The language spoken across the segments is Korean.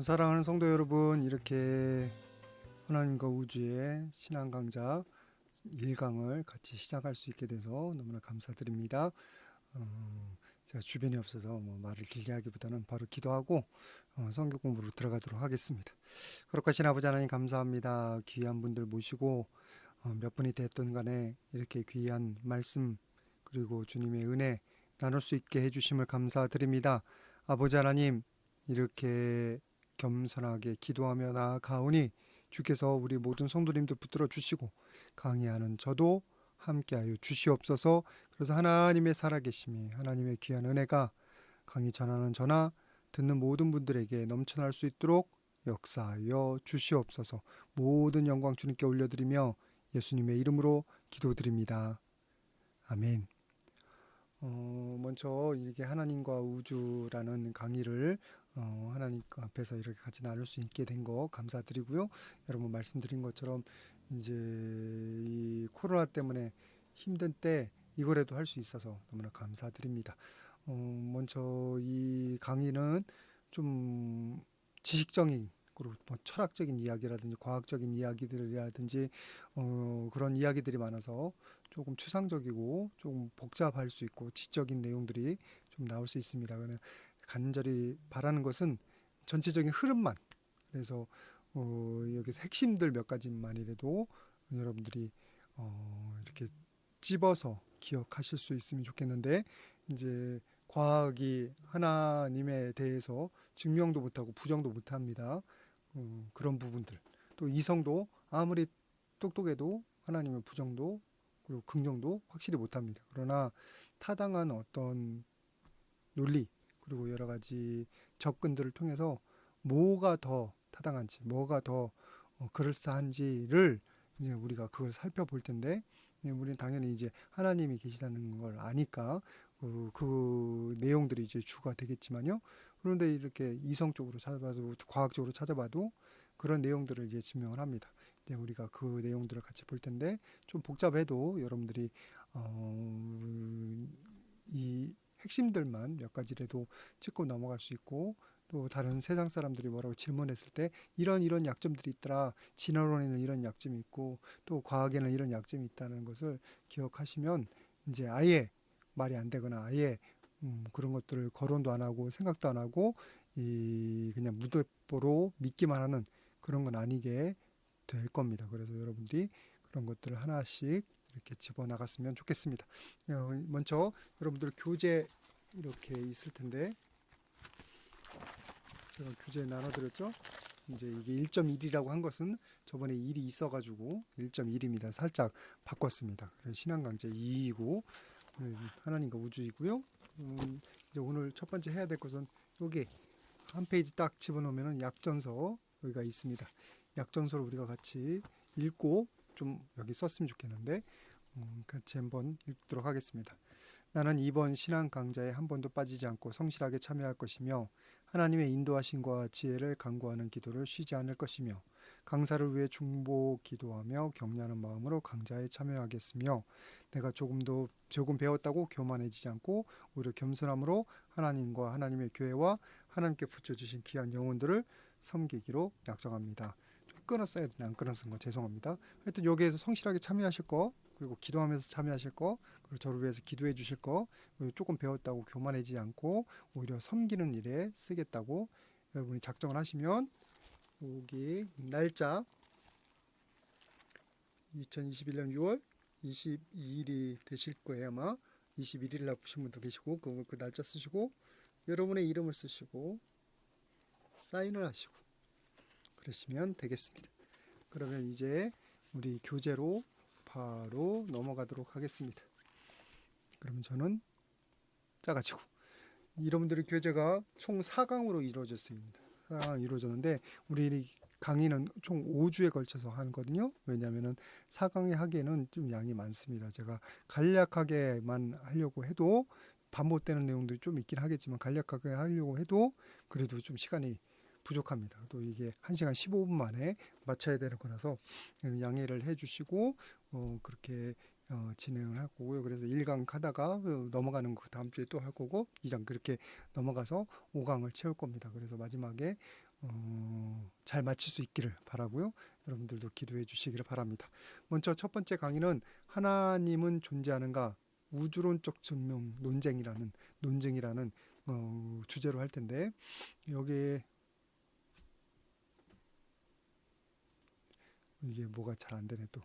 사랑하는 성도 여러분, 이렇게 하나님과 우주의 신앙 강좌 1강을 같이 시작할 수 있게 돼서 너무나 감사드립니다. 제가 주변이 없어서 말을 길게 하기보다는 바로 기도하고 성경 공부로 들어가도록 하겠습니다. 거룩하신 아버지 하나님 감사합니다. 귀한 분들 모시고 몇 분이 됐든 간에 이렇게 귀한 말씀 그리고 주님의 은혜 나눌 수 있게 해주심을 감사드립니다. 아버지 하나님, 이렇게 겸손하게 기도하며 나아가오니 주께서 우리 모든 성도님들 붙들어 주시고 강의하는 저도 함께하여 주시옵소서. 그래서 하나님의 살아계심이, 하나님의 귀한 은혜가 강의 전하는 저나 듣는 모든 분들에게 넘쳐날 수 있도록 역사하여 주시옵소서. 모든 영광 주님께 올려드리며 예수님의 이름으로 기도드립니다. 아멘. 먼저 이렇게 하나님과 우주라는 강의를 하나님 앞에서 이렇게 같이 나눌 수 있게 된 거 감사드리고요. 여러분 말씀드린 것처럼 이제 이 코로나 때문에 힘든 때 이거라도 할 수 있어서 너무나 감사드립니다. 먼저 이 강의는 좀 지식적인 그리고 철학적인 이야기라든지 과학적인 이야기들이라든지 그런 이야기들이 많아서 조금 추상적이고 조금 복잡할 수 있고 지적인 내용들이 좀 나올 수 있습니다. 그러나 간절히 바라는 것은 전체적인 흐름만, 그래서 여기서 핵심들 몇 가지만이라도 여러분들이 이렇게 찝어서 기억하실 수 있으면 좋겠는데, 이제 과학이 하나님에 대해서 증명도 못하고 부정도 못합니다. 그런 부분들, 또 이성도 아무리 똑똑해도 하나님의 부정도 그리고 긍정도 확실히 못합니다. 그러나 타당한 어떤 논리 그리고 여러 가지 접근들을 통해서 뭐가 더 타당한지, 뭐가 더 그럴싸한지를 이제 우리가 그걸 살펴볼 텐데, 우리는 당연히 이제 하나님이 계시다는 걸 아니까 그 내용들이 이제 주가 되겠지만요. 그런데 이렇게 이성적으로 찾아봐도 과학적으로 찾아봐도 그런 내용들을 이제 증명을 합니다. 이제 우리가 그 내용들을 같이 볼 텐데, 좀 복잡해도 여러분들이 이 핵심들만 몇 가지라도 짚고 넘어갈 수 있고, 또 다른 세상 사람들이 뭐라고 질문했을 때 이런 약점들이 있더라, 진화론에는 이런 약점이 있고 또 과학에는 이런 약점이 있다는 것을 기억하시면 이제 아예 말이 안 되거나 아예 그런 것들을 거론도 안 하고 생각도 안 하고 이 그냥 무대뽀로 믿기만 하는 그런 건 아니게 될 겁니다. 그래서 여러분들이 그런 것들을 하나씩 이렇게 집어나갔으면 좋겠습니다. 먼저 여러분들 교재 이렇게 있을 텐데, 제가 교재 나눠드렸죠. 이제 이게 1.1이라고 한 것은 저번에 일이 있어가지고 1.1입니다. 살짝 바꿨습니다. 그래서 신앙강좌 2이고 하나님과 우주이고요. 이제 오늘 첫 번째 해야 될 것은 여기 한 페이지 딱 집어넣으면 약전서 여기가 있습니다. 약전서를 우리가 같이 읽고 좀 여기 썼으면 좋겠는데 같이 한번 읽도록 하겠습니다. 나는 이번 신앙 강좌에 한 번도 빠지지 않고 성실하게 참여할 것이며 하나님의 인도하심과 지혜를 간구하는 기도를 쉬지 않을 것이며 강사를 위해 중보 기도하며 격려하는 마음으로 강좌에 참여하겠으며 내가 조금 배웠다고 교만해지지 않고 오히려 겸손함으로 하나님과 하나님의 교회와 하나님께 붙여주신 귀한 영혼들을 섬기기로 약정합니다. 좀 끊었어야 되나 안 끊었은 거 죄송합니다. 하여튼 여기에서 성실하게 참여하실 거, 그리고 기도하면서 참여하실 거, 그리고 저를 위해서 기도해 주실 거, 그리고 조금 배웠다고 교만하지 않고 오히려 섬기는 일에 쓰겠다고 여러분이 작정을 하시면 여기 날짜 2021년 6월 22일이 되실 거예요. 아마 21일 날 보신 분도 계시고 그 날짜 쓰시고 여러분의 이름을 쓰시고 사인을 하시고 그러시면 되겠습니다. 그러면 이제 우리 교재로 바로 넘어가도록 하겠습니다. 그러면 저는 짜가지고 여러분들의 교재가 총 4강으로 이루어졌습니다. 4강 이루어졌는데 우리 강의는 총 5주에 걸쳐서 하거든요. 왜냐하면 4강에 하기에는 좀 양이 많습니다. 제가 간략하게만 하려고 해도 반복되는 내용들이 좀 있긴 하겠지만 간략하게 하려고 해도 그래도 좀 시간이 부족합니다. 또 이게 1시간 15분 만에 마쳐야 되는 거라서 양해를 해주시고 그렇게 진행을 할 거고요. 그래서 1강 하다가 넘어가는 거 다음 주에 또 할 거고 2장 그렇게 넘어가서 5강을 채울 겁니다. 그래서 마지막에 잘 마칠 수 있기를 바라고요. 여러분들도 기도해 주시기를 바랍니다. 먼저 첫 번째 강의는 하나님은 존재하는가 우주론적 증명 논쟁이라는 주제로 할 텐데 여기에 이게 뭐가 잘 안 되네 또.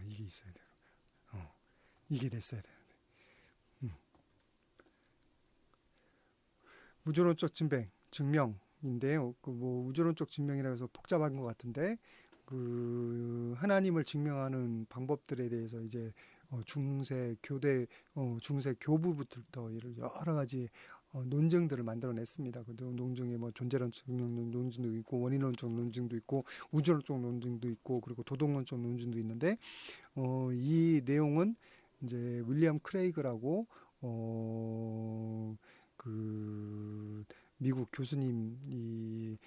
이게 있어야 돼요. 이게 됐어야 되는데. 우주론적 증명인데요. 그 뭐 우주론적 증명이라고 해서 복잡한 것 같은데 그 하나님을 증명하는 방법들에 대해서 이제 중세 교대 중세 교부부터 여러 가지 논증들을 만들어냈습니다. 그 논증에 뭐 존재론적 증명 논증도 있고 원인론적 논증도 있고 우주론적 논증도 있고 그리고 도덕론적 논증도 있는데 이 내용은 이제 윌리엄 크레이그라고 그 미국 교수님이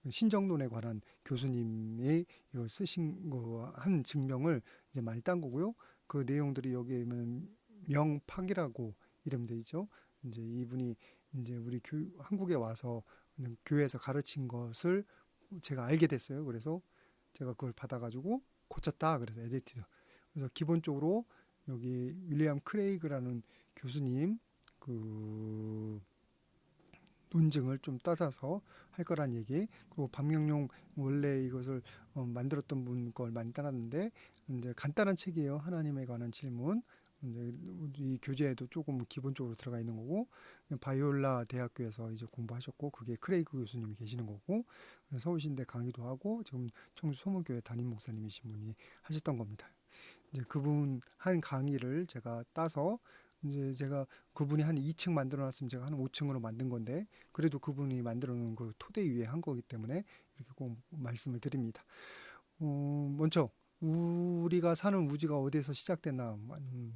신정론에 관한 교수님이 이걸 쓰신 거 한 증명을 이제 많이 딴 거고요. 그 내용들이 여기에 명팍이라고 이름되어 있죠. 이제 이분이 이제 우리 한국에 와서 교회에서 가르친 것을 제가 알게 됐어요. 그래서 제가 그걸 받아가지고 고쳤다. 그래서 에디티드. 그래서 기본적으로 여기 윌리엄 크레이그라는 교수님 그 논증을 좀 따져서 할 거란 얘기. 그리고 박명용 원래 이것을 만들었던 분 걸 많이 따랐는데 이제 간단한 책이에요. 하나님에 관한 질문. 이제 이 교재에도 조금 기본적으로 들어가 있는 거고 바이올라 대학교에서 이제 공부하셨고 그게 크레이그 교수님이 계시는 거고 서울신대 강의도 하고 지금 청주 소모교회 담임 목사님이신 분이 하셨던 겁니다. 이제 그분 한 강의를 제가 따서 이제 제가 그분이 한 2층 만들어 놨으면 제가 한 5층으로 만든 건데 그래도 그분이 만들어 놓은 그 토대 위에 한 거기 때문에 이렇게 꼭 말씀을 드립니다. 먼저 우리가 사는 우주가 어디에서 시작됐나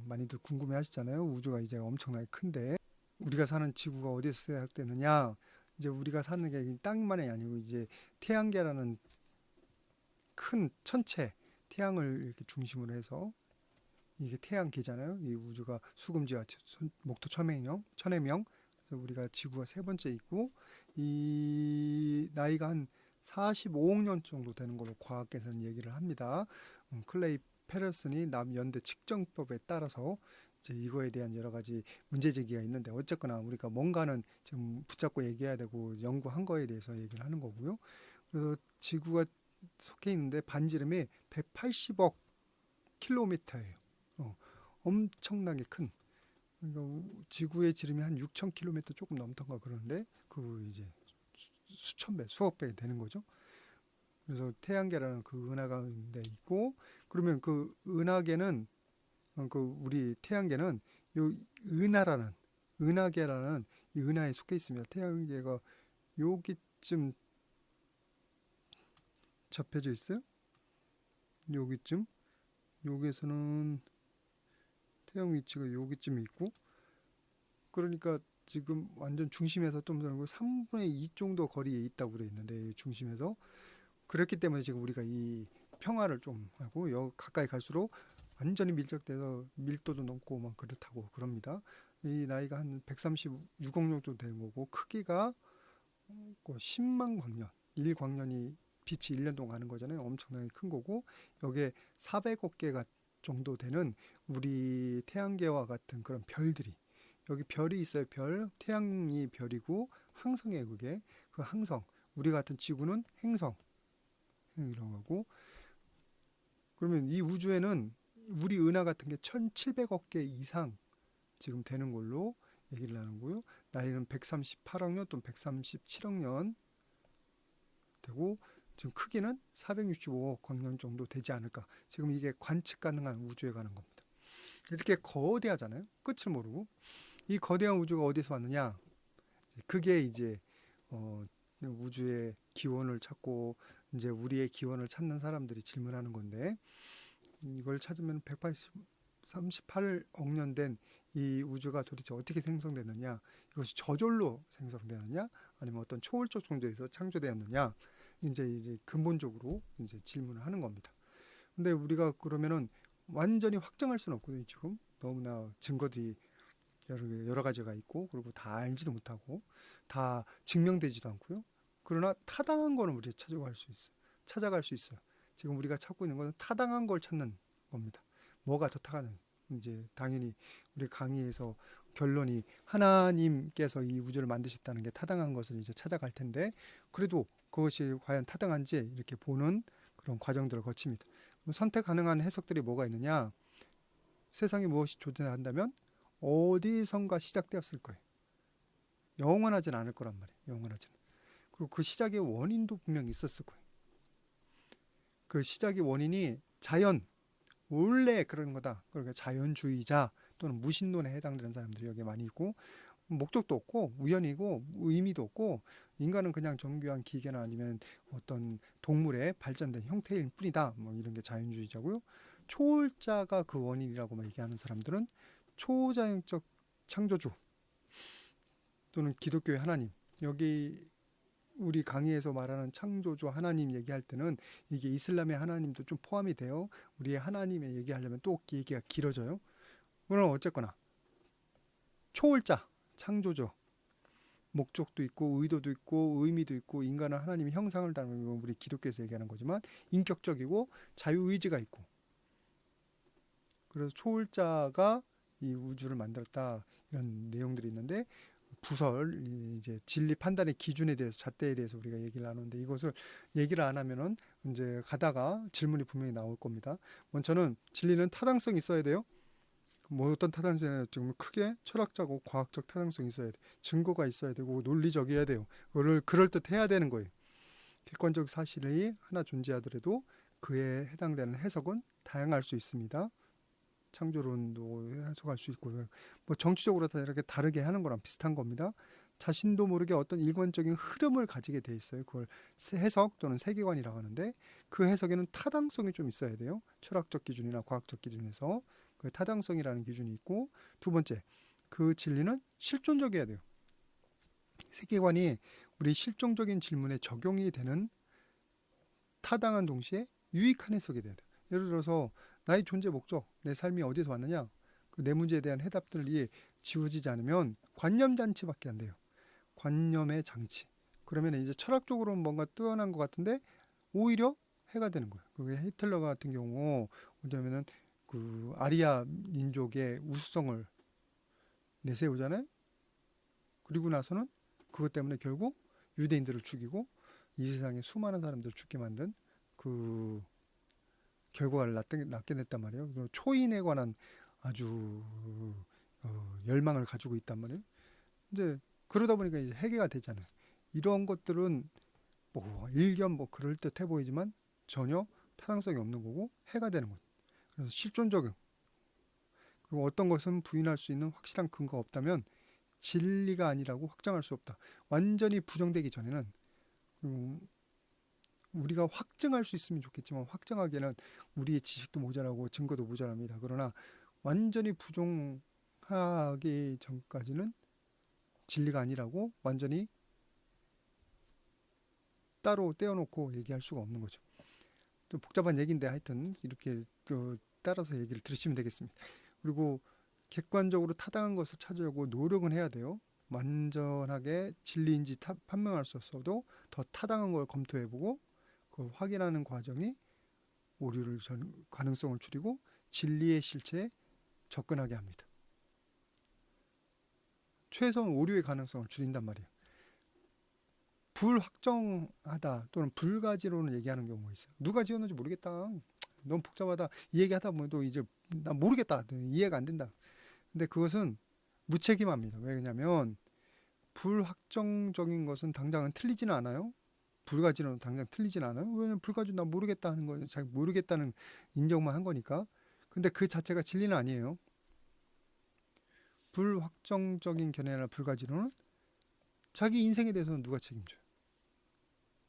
많이들 궁금해 하시잖아요. 우주가 이제 엄청나게 큰데 우리가 사는 지구가 어디에서 시작됐느냐? 이제 우리가 사는 게 땅만이 아니고 이제 태양계라는 큰 천체 태양을 이렇게 중심으로 해서 이게 태양계잖아요. 이 우주가 수금지와 목토 천해명. 그래서 우리가 지구가 세 번째 있고 이 나이가 한 45억 년 정도 되는 걸로 과학계에서는 얘기를 합니다. 클레이 페러슨이 남연대 측정법에 따라서 이제 이거에 대한 여러 가지 문제 제기가 있는데 어쨌거나 우리가 뭔가는 지금 붙잡고 얘기해야 되고 연구한 거에 대해서 얘기를 하는 거고요. 그래서 지구가 속해 있는데 반지름이 180억 킬로미터예요. 엄청나게 큰. 그러니까 지구의 지름이 한 6,000km 조금 넘던가 그러는데 그 이제 수천 배, 수억 배 되는 거죠. 그래서 태양계라는 그 은하가 있고 그러면 그 은하계는 그 우리 태양계는 요 은하계라는 이 은하에 속해 있습니다. 태양계가 여기쯤 접혀져 있어요. 여기쯤 여기에서는 태양 위치가 여기쯤에 있고 그러니까 지금 완전 중심에서 좀 3분의 2 정도 거리에 있다고 그래 있는데 중심에서 그렇기 때문에 지금 우리가 이 평화를 좀 하고 가까이 갈수록 완전히 밀접돼서 밀도도 높고 막 그렇다고 그럽니다. 이 나이가 한 136억 년 정도 되는 거고 크기가 10만 광년, 1광년이 빛이 1년 동안 가는 거잖아요. 엄청나게 큰 거고 여기에 400억 개가 정도 되는 우리 태양계와 같은 그런 별들이 여기 별이 있어요. 태양이 별이고 항성이에요. 그게 그 항성. 우리 같은 지구는 행성 이런 거고 그러면 이 우주에는 우리 은하 같은 게 1,700억 개 이상 지금 되는 걸로 얘기를 하는고요. 나이는 138억 년 또는 137억 년 되고 지금 크기는 465억 광년 정도 되지 않을까. 지금 이게 관측 가능한 우주에 관한 겁니다. 이렇게 거대하잖아요. 끝을 모르고. 이 거대한 우주가 어디서 왔느냐? 그게 이제 우주의 기원을 찾고 이제 우리의 기원을 찾는 사람들이 질문하는 건데 이걸 찾으면 138억 년 된 이 우주가 도대체 어떻게 생성됐느냐? 이것이 저절로 생성되느냐? 아니면 어떤 초월적 존재에서 창조되었느냐? 이제 근본적으로 이제 질문을 하는 겁니다. 근데 우리가 그러면은 완전히 확정할 수는 없거든요. 지금 너무나 증거들이 여러 가지가 있고, 그리고 다 알지도 못하고 다 증명되지도 않고요. 그러나 타당한 거는 우리가 찾아갈 수 있어요. 지금 우리가 찾고 있는 것은 타당한 걸 찾는 겁니다. 뭐가 더 타당한? 이제 당연히 우리 강의에서 결론이 하나님께서 이 우주를 만드셨다는 게 타당한 것을 이제 찾아갈 텐데, 그래도 그것이 과연 타당한지 이렇게 보는 그런 과정들을 거칩니다. 그럼 선택 가능한 해석들이 뭐가 있느냐? 세상에 무엇이 존재한다면 어디선가 시작되었을 거예요. 영원하진 않을 거란 말이에요. 영원하진. 그리고 그 시작의 원인도 분명히 있었을 거예요. 그 시작의 원인이 원래 그런 거다. 그러니까 자연주의자 또는 무신론에 해당되는 사람들이 여기 많이 있고, 목적도 없고 우연이고 의미도 없고, 인간은 그냥 정교한 기계나 아니면 어떤 동물의 발전된 형태일 뿐이다. 뭐 이런 게 자연주의자고요. 초월자가 그 원인이라고 얘기하는 사람들은 초자연적 창조주 또는 기독교의 하나님, 여기 우리 강의에서 말하는 창조주 하나님 얘기할 때는 이게 이슬람의 하나님도 좀 포함이 돼요. 우리의 하나님의 얘기하려면 또 얘기가 길어져요. 그럼 어쨌거나 초월자, 창조주, 목적도 있고 의도도 있고 의미도 있고, 인간은 하나님의 형상을 닮은 건 우리 기독교에서 얘기하는 거지만 인격적이고 자유의지가 있고, 그래서 초월자가 이 우주를 만들었다, 이런 내용들이 있는데, 이제 진리 판단의 기준에 대해서, 잣대에 대해서 우리가 얘기를 나누는데, 이것을 얘기를 안 하면은 이제 가다가 질문이 분명히 나올 겁니다. 먼저는 진리는 타당성이 있어야 돼요. 뭐 어떤 타당성이냐, 지금 크게 철학자고 과학적 타당성이 있어야 돼. 증거가 있어야 되고 논리적이어야 돼요. 그걸 그럴듯해야 되는 거예요. 객관적 사실이 하나 존재하더라도 그에 해당되는 해석은 다양할 수 있습니다. 창조론도 해석할 수 있고, 뭐 정치적으로 다 이렇게 다르게 하는 거랑 비슷한 겁니다. 자신도 모르게 어떤 일관적인 흐름을 가지게 돼 있어요. 그걸 해석 또는 세계관이라고 하는데, 그 해석에는 타당성이 좀 있어야 돼요. 철학적 기준이나 과학적 기준에서 그 타당성이라는 기준이 있고, 두 번째, 그 진리는 실존적이어야 돼요. 세계관이 우리 실존적인 질문에 적용이 되는 타당한 동시에 유익한 해석이 돼야 돼요. 예를 들어서 나의 존재 목적, 내 삶이 어디서 왔느냐, 그 내 문제에 대한 해답들이 지워지지 않으면 관념 잔치밖에 안 돼요. 관념의 장치. 그러면 이제 철학적으로는 뭔가 뛰어난 것 같은데 오히려 해가 되는 거예요. 그게 히틀러 같은 경우 뭐냐면은 그 아리아 민족의 우수성을 내세우잖아요. 그리고 나서는 그것 때문에 결국 유대인들을 죽이고 이 세상에 수많은 사람들을 죽게 만든 그 결과를 낳게 됐단 말이에요. 초인에 관한 아주 열망을 가지고 있단 말이에요. 이제 그러다 보니까 이제 해계가 되잖아요. 이런 것들은 뭐 일견 뭐 그럴 듯해 보이지만 전혀 타당성이 없는 거고 해가 되는 거죠. 그래서 실존적인, 그리고 어떤 것은 부인할 수 있는 확실한 근거가 없다면 진리가 아니라고 확정할 수 없다. 완전히 부정되기 전에는 우리가 확증할 수 있으면 좋겠지만, 확정하기에는 우리의 지식도 모자라고 증거도 모자랍니다. 그러나 완전히 부정하기 전까지는 진리가 아니라고 완전히 따로 떼어놓고 얘기할 수가 없는 거죠. 좀 복잡한 얘기인데 하여튼 이렇게 따라서 얘기를 들으시면 되겠습니다. 그리고 객관적으로 타당한 것을 찾으려고 노력은 해야 돼요. 완전하게 진리인지 판명할 수 없어도 더 타당한 걸 검토해보고 그 확인하는 과정이 가능성을 줄이고 진리의 실체에 접근하게 합니다. 최소한 오류의 가능성을 줄인단 말이에요. 불확정하다 또는 불가지로는 얘기하는 경우가 있어요. 누가 지었는지 모르겠다. 너무 복잡하다. 이 얘기하다 보면 또 이제 나 모르겠다. 이해가 안 된다. 근데 그것은 무책임합니다. 왜냐하면 불확정적인 것은 당장은 틀리지는 않아요. 불가지로는 당장 틀리지는 않아요. 왜냐면 불가지로 나 모르겠다 하는 거는 자기 모르겠다는 인정만 한 거니까. 근데 그 자체가 진리는 아니에요. 불확정적인 견해나 불가지로는 자기 인생에 대해서는 누가 책임져요?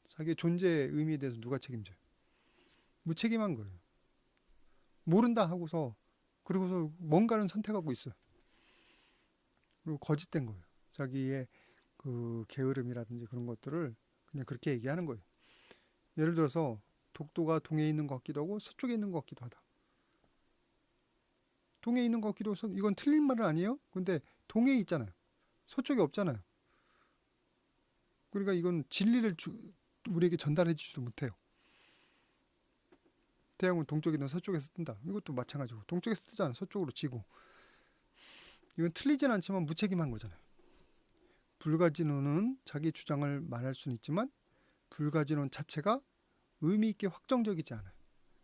자기의 존재의 의미에 대해서 누가 책임져요? 무책임한 거예요. 모른다 하고서 그리고서 뭔가는 선택하고 있어요. 그리고 거짓된 거예요. 자기의 그 게으름이라든지 그런 것들을 그냥 그렇게 얘기하는 거예요. 예를 들어서 독도가 동해에 있는 것 같기도 하고 서쪽에 있는 것 같기도 하다. 동해에 있는 것 같기도 해서 이건 틀린 말은 아니에요. 근데 동해에 있잖아요. 서쪽에 없잖아요. 그러니까 이건 진리를 우리에게 전달해 주지도 못해요. 태양은 동쪽이든 서쪽에서 뜬다. 이것도 마찬가지고 동쪽에서 뜨잖아. 서쪽으로 지고. 이건 틀리진 않지만 무책임한 거잖아요. 불가진론은 자기 주장을 말할 수는 있지만 불가진론 자체가 의미 있게 확정적이지 않아요.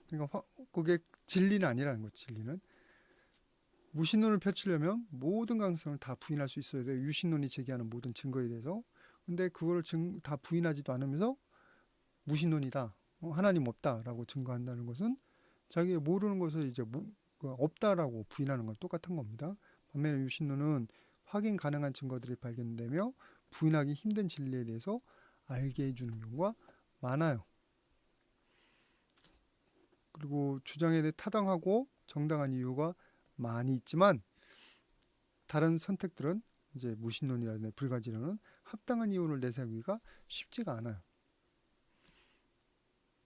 그러니까 그게 진리는 아니라는 거죠. 진리는 무신론을 펼치려면 모든 가능성을 다 부인할 수 있어야 돼요. 유신론이 제기하는 모든 증거에 대해서. 근데 그걸 다 부인하지도 않으면서 무신론이다, 하나님 없다라고 증거한다는 것은 자기가 모르는 것을 이제 없다라고 부인하는 건 똑같은 겁니다. 반면에 유신론은 확인 가능한 증거들이 발견되며 부인하기 힘든 진리에 대해서 알게 해주는 경우가 많아요. 그리고 주장에 대해 타당하고 정당한 이유가 많이 있지만 다른 선택들은 이제 무신론이라든지 불가지론은 합당한 이유를 내세우기가 쉽지가 않아요.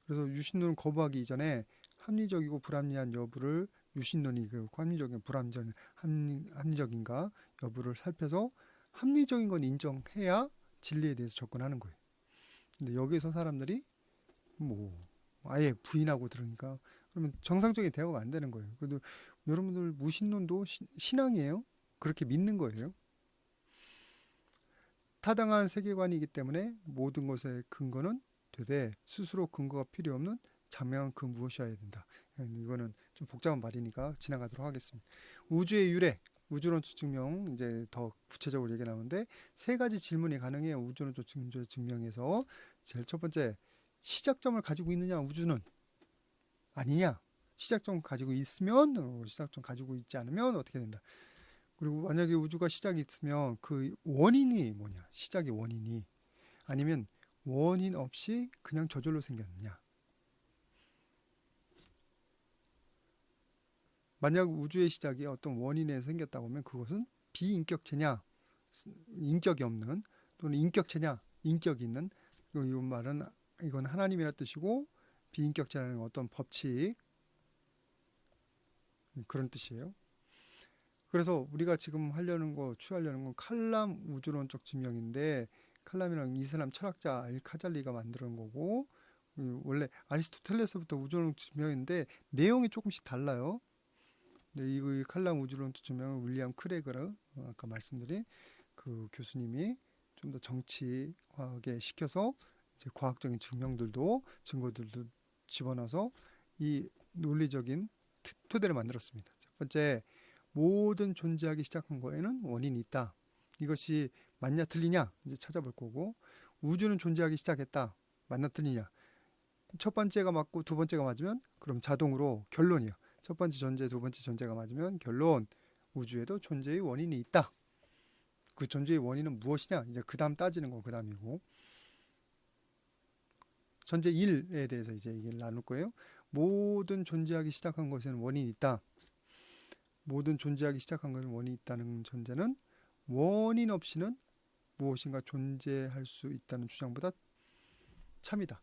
그래서 유신론을 거부하기 이전에 합리적이고 불합리한 여부를 유신론이 합리적인 합리적인가 여부를 살펴서 합리적인 건 인정해야 진리에 대해서 접근하는 거예요. 근데 여기서 사람들이 아예 부인하고 들으니까 그러면 정상적인 대화가 안 되는 거예요. 그래도 여러분들 무신론도 신앙이에요. 그렇게 믿는 거예요. 타당한 세계관이기 때문에 모든 것의 근거는 되되 스스로 근거가 필요 없는 자명한 그 무엇이어야 된다. 이거는 좀 복잡한 말이니까 지나가도록 하겠습니다. 우주의 유래, 우주론적 증명 이제 더 구체적으로 얘기 나오는데 세 가지 질문이 가능해요. 우주론적 증명에서 제일 첫 번째, 시작점을 가지고 있느냐 우주는 아니냐. 시작점 가지고 있으면 시작점 가지고 있지 않으면 어떻게 된다. 그리고 만약에 우주가 시작이 있으면 그 원인이 뭐냐. 시작의 원인이 아니면 원인 없이 그냥 저절로 생겼느냐. 만약 우주의 시작이 어떤 원인에 생겼다고 하면 그것은 비인격체냐, 인격이 없는, 또는 인격체냐, 인격이 있는. 이 말은 이건 하나님이라 뜻이고 비인격체라는 어떤 법칙, 그런 뜻이에요. 그래서 우리가 지금 취하려는 건 칼람 우주론적 증명인데, 칼람이랑 이슬람 철학자 알카잘리가 만드는 거고, 원래 아리스토텔레스부터 우주론적 증명인데 내용이 조금씩 달라요. 근데 이 칼람 우주론적 증명은 윌리엄 크레그르, 아까 말씀드린 그 교수님이 좀 더 정치화하게 시켜서 이제 과학적인 증거들도 집어넣어서 이 논리적인 토대를 만들었습니다. 첫 번째, 모든 존재하기 시작한 거에는 원인이 있다. 이것이 맞냐 틀리냐 이제 찾아볼 거고, 우주는 존재하기 시작했다. 맞나 틀리냐. 첫 번째가 맞고 두 번째가 맞으면 그럼 자동으로 결론이야. 첫 번째 전제, 두 번째 전제가 맞으면 결론, 우주에도 존재의 원인이 있다. 그 존재의 원인은 무엇이냐? 이제 그 다음 따지는 건 그 다음이고, 전제 1에 대해서 이제 얘기를 나눌 거예요. 모든 존재하기 시작한 것에는 원인이 있다. 모든 존재하기 시작한 것은 원인이 있다는 전제는 원인 없이는 무엇인가 존재할 수 있다는 주장보다 참이다.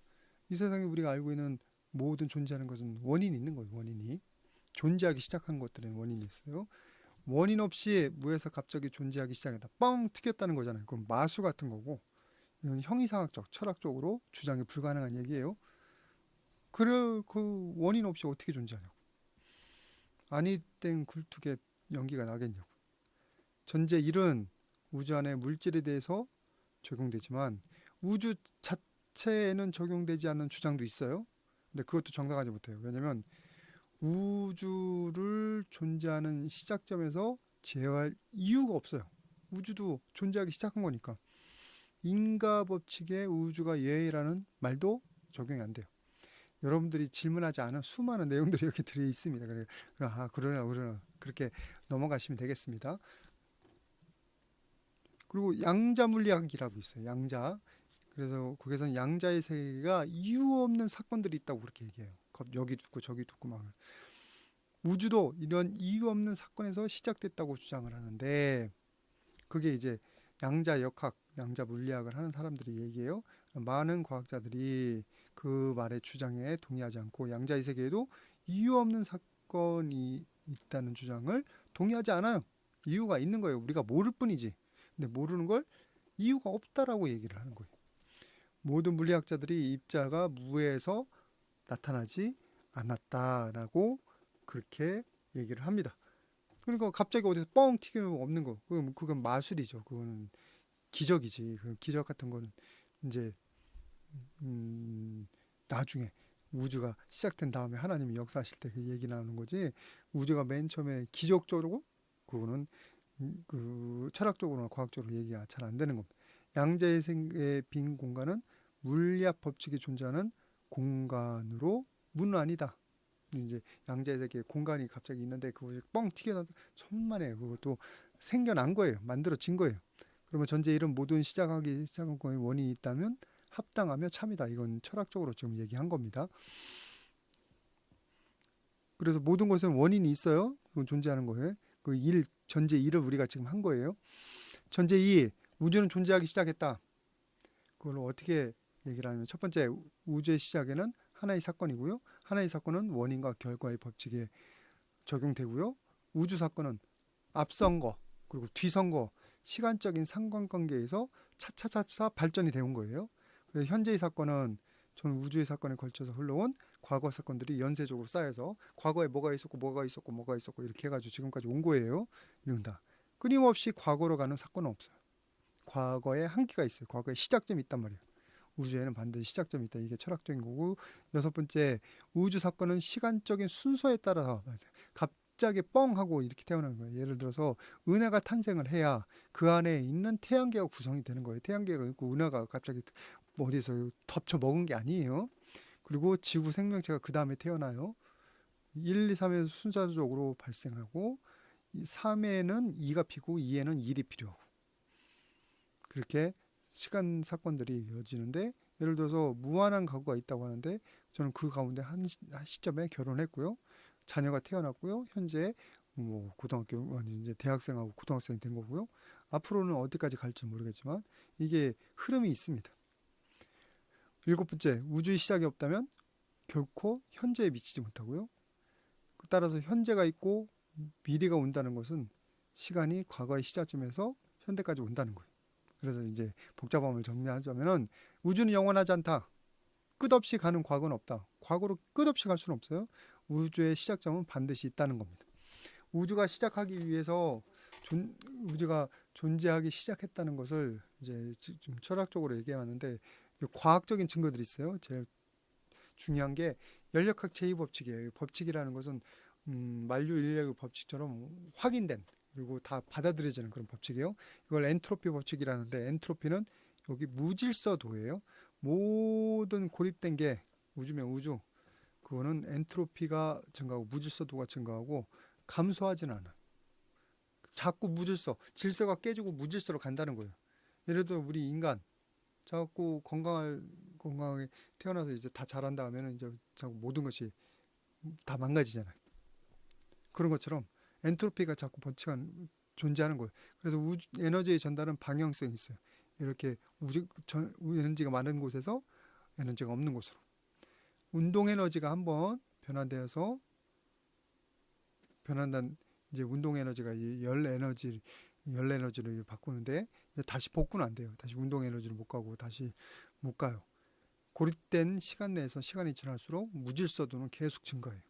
이 세상에 우리가 알고 있는 모든 존재하는 것은 원인이 있는 거예요. 원인이. 존재하기 시작한 것들은 원인이 있어요. 원인 없이 무에서 갑자기 존재하기 시작했다. 뻥 튀겼다는 거잖아요. 그건 마수 같은 거고, 이건 형이상학적, 철학적으로 주장이 불가능한 얘기예요. 그 원인 없이 어떻게 존재하냐고. 아니 땡 굴뚝에 연기가 나겠냐고. 전제 1은 우주 안에 물질에 대해서 적용되지만 우주 자체에는 적용되지 않는 주장도 있어요. 근데 그것도 정당하지 못해요. 왜냐하면 우주를 존재하는 시작점에서 제어할 이유가 없어요. 우주도 존재하기 시작한 거니까. 인과 법칙에 우주가 예라는 말도 적용이 안 돼요. 여러분들이 질문하지 않은 수많은 내용들이 여기 들어 있습니다. 그러나 그렇게 넘어가시면 되겠습니다. 그리고 양자 물리학이라고 있어요. 양자. 그래서 거기서는 양자의 세계가 이유 없는 사건들이 있다고 그렇게 얘기해요. 여기 듣고 저기 듣고 막. 우주도 이런 이유 없는 사건에서 시작됐다고 주장을 하는데, 그게 이제 양자 역학, 양자 물리학을 하는 사람들이 얘기해요. 많은 과학자들이 그 말의 주장에 동의하지 않고 양자의 세계에도 이유 없는 사건이 있다는 주장을 동의하지 않아요. 이유가 있는 거예요. 우리가 모를 뿐이지. 근데 모르는 걸 이유가 없다라고 얘기를 하는 거예요. 모든 물리학자들이 입자가 무에서 나타나지 않았다라고 그렇게 얘기를 합니다. 그러니까 갑자기 어디서 뻥 튀기면 없는 거. 그건 마술이죠. 그거는 기적이지. 그 기적 같은 거는 이제 나중에 우주가 시작된 다음에 하나님이 역사하실 때 그 얘기 나오는 거지. 우주가 맨 처음에 기적적으로 그거는 그 철학적으로나 과학적으로 얘기가 잘 안 되는 겁니다. 양자의 빈 공간은 물리학 법칙이 존재하는 공간으로 문 아니다. 이제 양자의 세계에 공간이 갑자기 있는데 그것이 뻥 튀겨나서 천만에 그것도 생겨난 거예요. 만들어진 거예요. 그러면 전제 이런 모든 시작한 거에 원인이 있다면 합당하며 참이다. 이건 철학적으로 지금 얘기한 겁니다. 그래서 모든 것은 원인이 있어요. 그건 존재하는 거예요. 그 전제 1을 우리가 지금 한 거예요. 전제 2, 우주는 존재하기 시작했다. 그걸 어떻게 얘기를 하냐면 첫 번째, 우주의 시작에는 하나의 사건이고요. 하나의 사건은 원인과 결과의 법칙에 적용되고요. 우주 사건은 앞선 거 그리고 뒤선 거 시간적인 상관관계에서 차차차차 발전이 되온 거예요. 그래서 현재의 사건은 전 우주의 사건에 걸쳐서 흘러온 과거 사건들이 연쇄적으로 쌓여서 과거에 뭐가 있었고 이렇게 해가지고 지금까지 온 거예요. 이런다. 끊임없이 과거로 가는 사건은 없어요. 과거에 한계가 있어요. 과거에 시작점이 있단 말이에요. 우주에는 반드시 시작점이 있다. 이게 철학적인 거고, 여섯 번째, 우주 사건은 시간적인 순서에 따라서 갑자기 뻥 하고 이렇게 태어나는 거예요. 예를 들어서 은하가 탄생을 해야 그 안에 있는 태양계가 구성이 되는 거예요. 태양계가 있고 은하가 갑자기 어디서 덮쳐 먹은 게 아니에요. 그리고 지구 생명체가 그 다음에 태어나요. 1, 2, 3에서 순서적으로 발생하고 3에는 2가 피고 2에는 1이 필요하고 그렇게 시간 사건들이 이어지는데 예를 들어서 무한한 가구가 있다고 하는데 저는 그 가운데 한 시점에 결혼했고요. 자녀가 태어났고요. 현재 뭐 고등학교 아니 이제 대학생하고 고등학생이 된 거고요. 앞으로는 어디까지 갈지 모르겠지만 이게 흐름이 있습니다. 일곱 번째, 우주의 시작이 없다면 결코 현재에 미치지 못하고요. 따라서 현재가 있고 미래가 온다는 것은 시간이 과거의 시작점에서 현대까지 온다는 거예요. 그래서 이제 복잡함을 정리하자면은 우주는 영원하지 않다. 끝없이 가는 과거는 없다. 과거로 끝없이 갈 수는 없어요. 우주의 시작점은 반드시 있다는 겁니다. 우주가 시작하기 위해서 우주가 존재하기 시작했다는 것을 이제 좀 철학적으로 얘기해왔는데 과학적인 증거들이 있어요. 제일 중요한 게 연력학 제2법칙이에요. 법칙이라는 것은 만류 인력의 법칙처럼 확인된 그리고 다 받아들여지는 그런 법칙이에요. 이걸 엔트로피 법칙이라는데 엔트로피는 여기 무질서도예요. 모든 고립된 게 우주면 우주 그거는 엔트로피가 증가하고 무질서도가 증가하고 감소하지는 않아요. 자꾸 질서가 깨지고 무질서로 간다는 거예요. 예를 들어 우리 인간 자꾸 건강하게 태어나서 이제 다 자란다 하면은 이제 자꾸 모든 것이 다 망가지잖아요. 그런 것처럼 엔트로피가 자꾸 존재하는 거예요. 그래서 에너지의 전달은 방향성이 있어요. 이렇게 에너지가 많은 곳에서 에너지가 없는 곳으로. 운동 에너지가 한번 변한다는 이제 운동 에너지가 열 에너지를 바꾸는데 다시 복구는 안 돼요. 다시 운동 에너지를 못 가고 다시 못 가요. 고립된 시간 내에서 시간이 지날수록 무질서도는 계속 증가해요.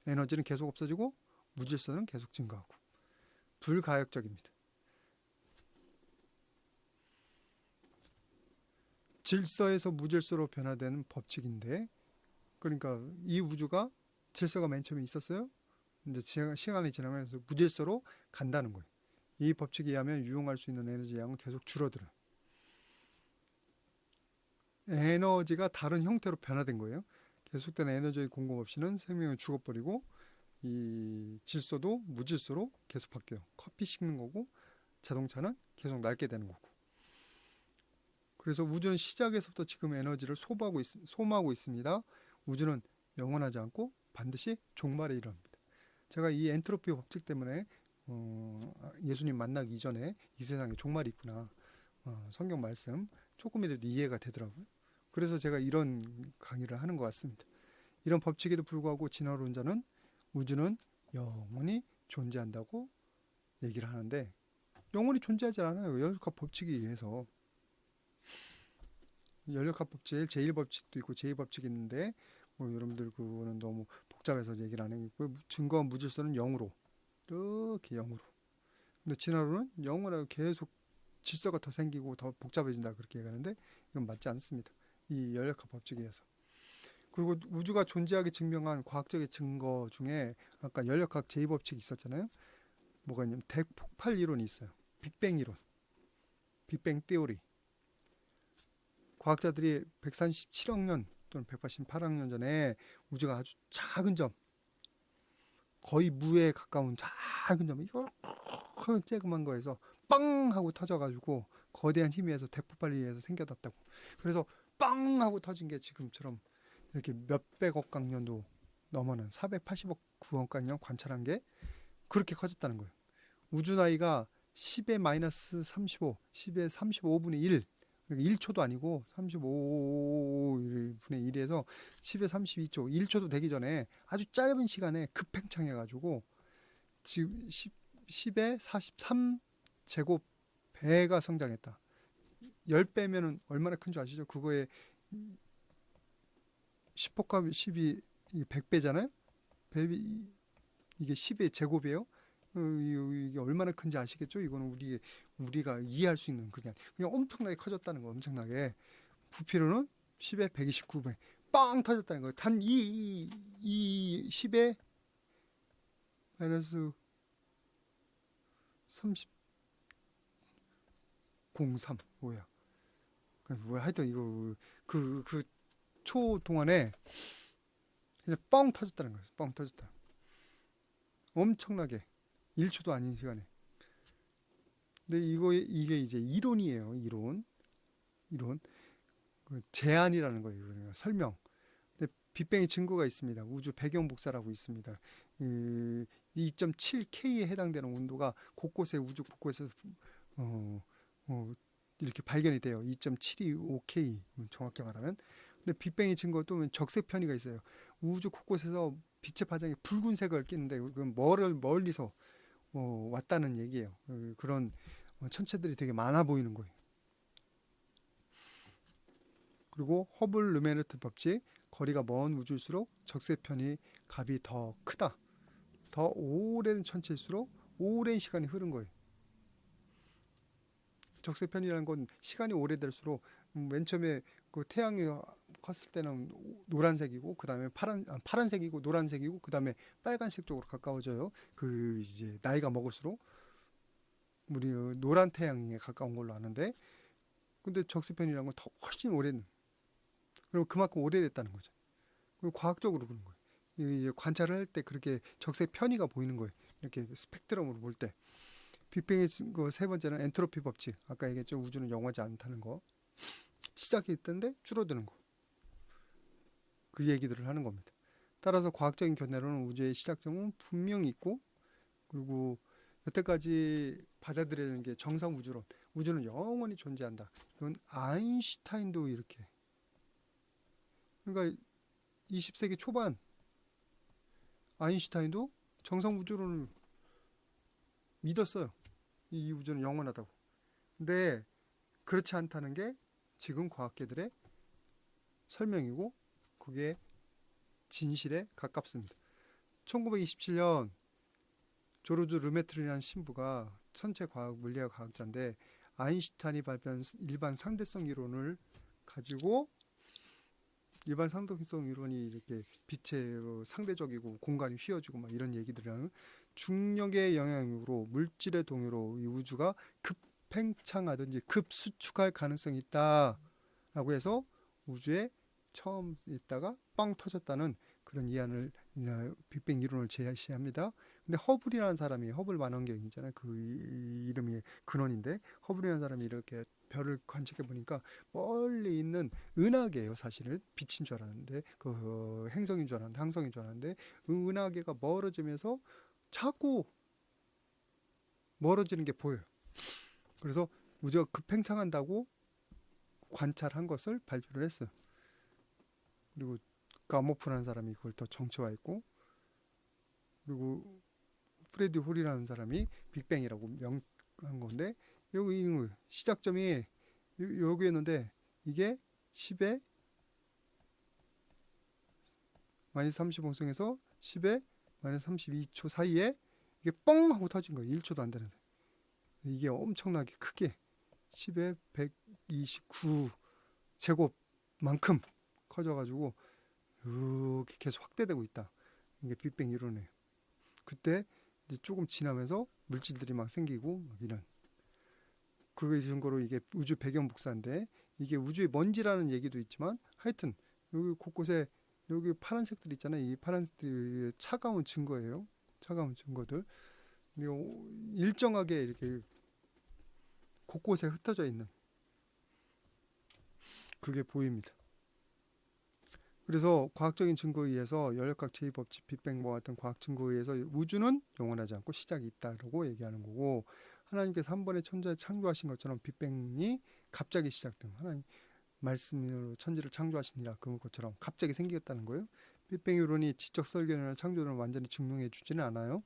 에너지는 계속 없어지고 무질서는 계속 증가하고 불가역적입니다. 질서에서 무질서로 변화되는 법칙인데 그러니까 이 우주가 질서가 맨 처음에 있었어요. 이제 시간이 지나면서 무질서로 간다는 거예요. 이 법칙에 의하면 유용할 수 있는 에너지 양은 계속 줄어들어요. 에너지가 다른 형태로 변화된 거예요. 계속된 에너지의 공급 없이는 생명은 죽어버리고 이 질서도 무질서로 계속 바뀌어요. 커피 식는 거고 자동차는 계속 낡게 되는 거고. 그래서 우주는 시작에서부터 지금 에너지를 소모하고 있습니다. 우주는 영원하지 않고 반드시 종말에 이릅니다. 제가 이 엔트로피 법칙 때문에 예수님 만나기 이전에 이 세상에 종말이 있구나. 성경 말씀 조금이라도 이해가 되더라고요. 그래서 제가 이런 강의를 하는 것 같습니다. 이런 법칙에도 불구하고 진화론자는 우주는 영원히 존재한다고 얘기를 하는데 영원히 존재하지 않아요. 연력학 법칙에 의해서. 연력학 법칙 제1법칙도 있고 제2법칙이 있는데 뭐 여러분들 그거는 너무 복잡해서 얘기를 안 하겠고 증거와 무질서는 0으로 이렇게 0으로. 근데 진화론은 0으로 계속 질서가 더 생기고 더 복잡해진다 그렇게 얘기하는데 이건 맞지 않습니다. 이 연력학 법칙에 의해서. 그리고 우주가 존재하게 증명한 과학적인 증거 중에 아까 연력학 제2법칙이 있었잖아요. 뭐가 있냐면 대폭발 이론이 있어요. 빅뱅 이론. 빅뱅 티오리. 과학자들이 137억 년 또는 188억 년 전에 우주가 아주 작은 점, 거의 무에 가까운 작은 점, 이거 쬐그만 거에서 빵 하고 터져가지고 거대한 힘에 의해서 대폭발에 의해서 생겨났다고. 그래서 빵 하고 터진 게 지금처럼 이렇게 몇백억 강년도 넘어는 480억 9억 강년 관찰한 게 그렇게 커졌다는 거예요. 우주 나이가 10의 마이너스 35, 10의 35분의 1, 1초도 아니고 35분의 1에서 10의 32초, 1초도 되기 전에 아주 짧은 시간에 급팽창해가지고 지금 10의 43 제곱 배가 성장했다. 10배면은 얼마나 큰 줄 아시죠? 그거에 10복합 10이 100배잖아요? 이게 10의 제곱이에요? 이게 얼마나 큰지 아시겠죠? 이거는 우리가 이해할 수 있는 그냥 엄청나게 커졌다는 거, 엄청나게. 부피로는 10의 129배. 빵 터졌다는 거예요. 단 이 10의 마이너스 30, 03, 뭐야. 하여튼 이거, 초 동안에 그냥 뻥 터졌다는 거예요. 뻥 터졌다. 엄청나게. 1초도 아닌 시간에. 근데 이게 이제 이론이에요. 이론. 제안이라는 거예요. 그러니까 설명. 근데 빅뱅의 증거가 있습니다. 우주 배경 복사라고 있습니다. 2.7K에 해당되는 온도가 곳곳에 우주 곳곳에서 어, 이렇게 발견이 돼요. 2.725K 정확히 말하면. 근데 빅뱅의 증거도 적색 편의가 있어요. 우주 곳곳에서 빛의 파장이 붉은색을 띠는데 그건 멀리서 왔다는 얘기예요. 그런 천체들이 되게 많아 보이는 거예요. 그리고 허블 르메르트 법칙, 거리가 먼 우주일수록 적색 편의 값이 더 크다. 더 오랜 천체일수록 오랜 시간이 흐른 거예요. 적색 편이라는 건 시간이 오래될수록 맨 처음에 그 태양이 컸을 때는 노란색이고 그 다음에 파란색이고 노란색이고 그 다음에 빨간색 쪽으로 가까워져요. 그 이제 나이가 먹을수록 우리 노란 태양에 가까운 걸로 아는데, 근데 적색 편이라는 건 더 훨씬 오래는, 그리고 그만큼 오래됐다는 거죠. 그리고 과학적으로 그런 거예요. 이제 관찰을 할 때 그렇게 적색 편의가 보이는 거예요. 이렇게 스펙트럼으로 볼 때. 빅뱅의 세 번째는 엔트로피 법칙. 아까 얘기했죠. 우주는 영원하지 않다는 거. 시작이 있던데 줄어드는 거. 그 얘기들을 하는 겁니다. 따라서 과학적인 견해로는 우주의 시작점은 분명히 있고, 그리고 여태까지 받아들여지는 게 정상 우주론. 우주는 영원히 존재한다. 이건 아인슈타인도 이렇게. 그러니까 20세기 초반 아인슈타인도 정상 우주론을 믿었어요. 이 우주는 영원하다고. 근데 그렇지 않다는 게 지금 과학계들의 설명이고 그게 진실에 가깝습니다. 1927년 조르주 르메트르라는 신부가 천체 과학 물리학 과학자인데 아인슈타인이 발표한 일반 상대성 이론을 가지고, 일반 상대성 이론이 이렇게 빛의 상대적이고 공간이 휘어지고 막 이런 얘기들이랑 중력의 영향으로 물질의 동요로 이 우주가 급팽창하든지 급수축할 가능성이 있다라고 해서 우주에 처음 있다가 빵 터졌다는 그런 이안을 빅뱅 이론을 제시합니다. 근데 허블이라는 사람이, 허블 만원경이잖아요. 그 이름이 근원인데, 허블이라는 사람이 이렇게 별을 관측해 보니까 멀리 있는 은하계예요. 사실은 빛인 줄 알았는데, 그 행성인 줄 알았는데, 항성인 줄 알았는데, 은하계가 멀어지면서 자꾸 멀어지는 게 보여요. 그래서 우주가 급팽창한다고 관찰한 것을 발표를 했어요. 그리고 가모프라는 사람이 그걸 더 정치화했고, 그리고 프레디 홀이라는 사람이 빅뱅이라고 명한 건데, 여기 시작점이 여기였는데 이게 10의 마이너스 35승에서 10의 마이너스 32초 사이에 이게 뻥 하고 터진 거예요. 1초도 안 되는데. 이게 엄청나게 크게 10의 129 제곱만큼 커져가지고 이렇게 계속 확대되고 있다. 이게 빅뱅 이론이에요. 그때 이제 조금 지나면서 물질들이 막 생기고 막 이런. 그거의 증거로 이게 우주 배경 복사인데, 이게 우주의 먼지라는 얘기도 있지만 하여튼 여기 곳곳에 여기 파란색들 있잖아요. 이 파란색들이 차가운 증거예요. 차가운 증거들. 일정하게 이렇게 곳곳에 흩어져 있는 그게 보입니다. 그래서 과학적인 증거에 의해서 열역학 제2법칙 빅뱅과 같은 과학 증거에 의해서 우주는 영원하지 않고 시작이 있다라고 얘기하는 거고, 하나님께서 한 번에 천지를 창조하신 것처럼 빅뱅이 갑자기 시작된, 하나님 말씀으로 천지를 창조하시니라 그런 것처럼 갑자기 생겼다는 거예요. 빅뱅 이론이 지적 설계론이나 창조론을 완전히 증명해 주지는 않아요.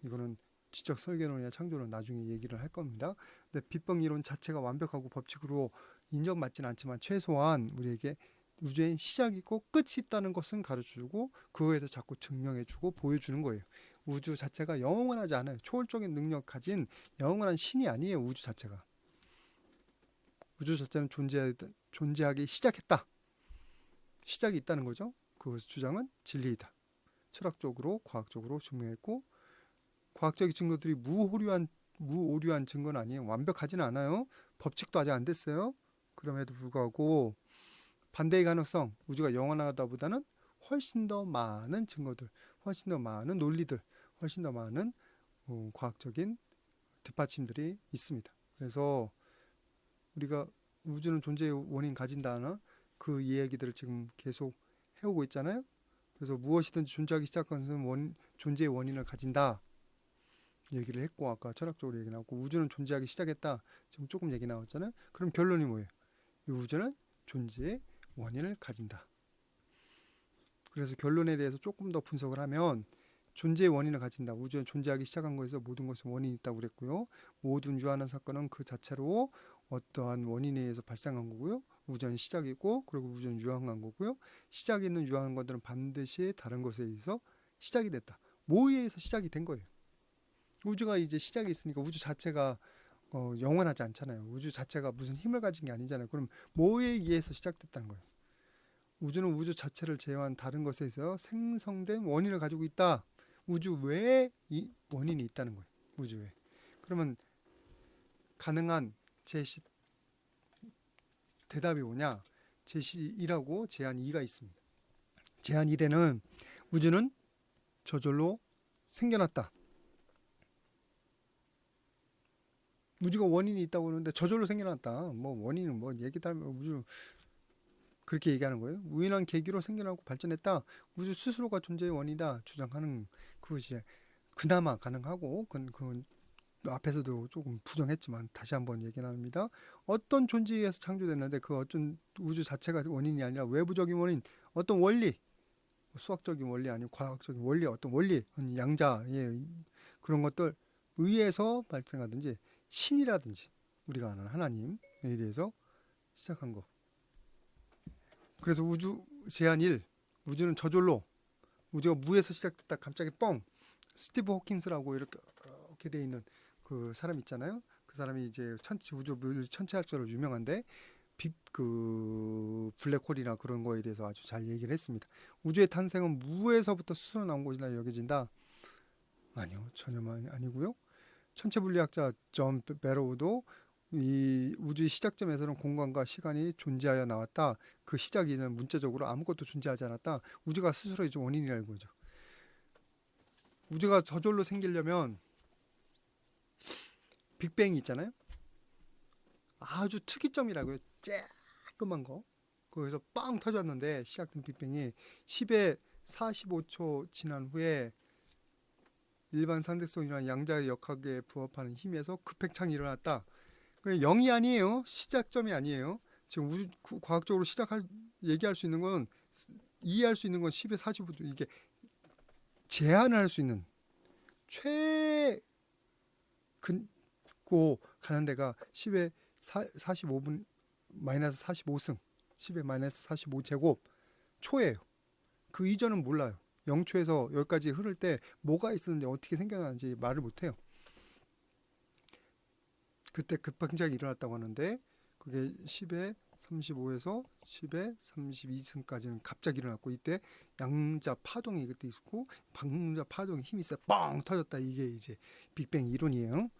이거는 지적 설계론이나 창조론 나중에 얘기를 할 겁니다. 근데 빅뱅 이론 자체가 완벽하고 법칙으로 인정받지는 않지만 최소한 우리에게 우주엔 시작이 있고 끝이 있다는 것은 가르쳐주고, 그거에 대해서 자꾸 증명해주고 보여주는 거예요. 우주 자체가 영원하지 않아요. 초월적인 능력 가진 영원한 신이 아니에요. 우주 자체가. 우주 자체는 존재하기 시작했다. 시작이 있다는 거죠. 그 주장은 진리이다. 철학적으로 과학적으로 증명했고, 과학적인 증거들이 무오류한 증거는 아니에요. 완벽하지는 않아요. 법칙도 아직 안 됐어요. 그럼에도 불구하고 반대의 가능성, 우주가 영원하다보다는 훨씬 더 많은 증거들, 훨씬 더 많은 논리들, 훨씬 더 많은 과학적인 뒷받침들이 있습니다. 그래서 우리가 우주는 존재의 원인 가진다는 그 이야기들을 지금 계속 해오고 있잖아요. 그래서 무엇이든지 존재하기 시작한 것은 존재의 원인을 가진다 얘기를 했고, 아까 철학적으로 얘기 나왔고, 우주는 존재하기 시작했다 지금 조금 얘기 나왔잖아요. 그럼 결론이 뭐예요? 이 우주는 존재의 원인을 가진다. 그래서 결론에 대해서 조금 더 분석을 하면, 존재의 원인을 가진다. 우주는 존재하기 시작한 것에서 모든 것은 원인이 있다고 그랬고요. 모든 유한한 사건은 그 자체로 어떠한 원인에 의해서 발생한 거고요. 우주는 시작이고, 그리고 우주는 유한한 거고요. 시작이 있는 유한한 것들은 반드시 다른 것에 의해서 시작이 됐다. 뭐에 의해서 시작이 된 거예요. 우주가 이제 시작이 있으니까 우주 자체가 영원하지 않잖아요. 우주 자체가 무슨 힘을 가진 게 아니잖아요. 그럼 뭐에 의해서 시작됐다는 거예요. 우주는 우주 자체를 제외한 다른 것에 의해서 생성된 원인을 가지고 있다. 우주 외에 이 원인이 있다는 거예요. 우주 외에. 그러면 가능한 제시 대답이 뭐냐? 제시 1하고 제한 2가 있습니다. 제한 1에는 우주는 저절로 생겨났다. 우주가 원인이 있다고 그러는데 저절로 생겨났다. 뭐 원인은 뭐 얘기다 하면 우주 그렇게 얘기하는 거예요. 우연한 계기로 생겨나고 발전했다. 우주 스스로가 존재의 원인이다 주장하는 그것이 그나마 가능하고, 그건 앞에서도 조금 부정했지만 다시 한번 얘기 나눕니다. 어떤 존재에 의해서 창조됐는데 그 어떤 우주 자체가 원인이 아니라 외부적인 원인, 어떤 원리, 수학적인 원리 아니고 과학적인 원리, 어떤 원리, 양자의 그런 것들 의해서 발생하든지, 신이라든지 우리가 아는 하나님에 대해서 시작한 거. 그래서 우주 제한 1, 우주는 저절로, 우주가 무에서 시작됐다 갑자기 뻥. 스티브 호킹스라고 이렇게 돼 있는 그 사람 있잖아요. 그 사람이 이제 우주 천체학자로 유명한데 그 블랙홀이나 그런 거에 대해서 아주 잘 얘기를 했습니다. 우주의 탄생은 무에서부터 스스로 나온 것이라 여겨진다. 아니요, 전혀 아니고요. 천체 물리학자 존 베로우도 이 우주의 시작점에서는 공간과 시간이 존재하여 나왔다. 그 시작이는 문자적으로 아무것도 존재하지 않았다. 우주가 스스로 이제 원인이라는 거죠. 우주가 저절로 생기려면 빅뱅이 있잖아요. 아주 특이점이라고요. 쬐끄만 거. 거기서 빵 터졌는데 시작된 빅뱅이 10에 45초 지난 후에 일반 상대성이나 양자의 역학에 부합하는 힘에서 급팽창이 일어났다. 0이 아니에요. 시작점이 아니에요. 지금 우주 과학적으로 얘기할 수 있는 건, 이해할 수 있는 건 10에 45초, 이게 제한을 할 수 있는 최 근고 가는 데가 10의 45분 마이너스 45승, 10의 마이너스 45제곱 초예요. 그 이전은 몰라요. 0초에서 여기까지 흐를 때 뭐가 있었는지 어떻게 생겨나는지 말을 못해요. 그때 급박작이 일어났다고 하는데 그게 10의 35에서 10의 32승까지는 갑자기 일어났고, 이때 양자 파동이 그때 있었고 방자 파동이 힘이 세 뻥 터졌다. 이게 이제 빅뱅 이론이에요.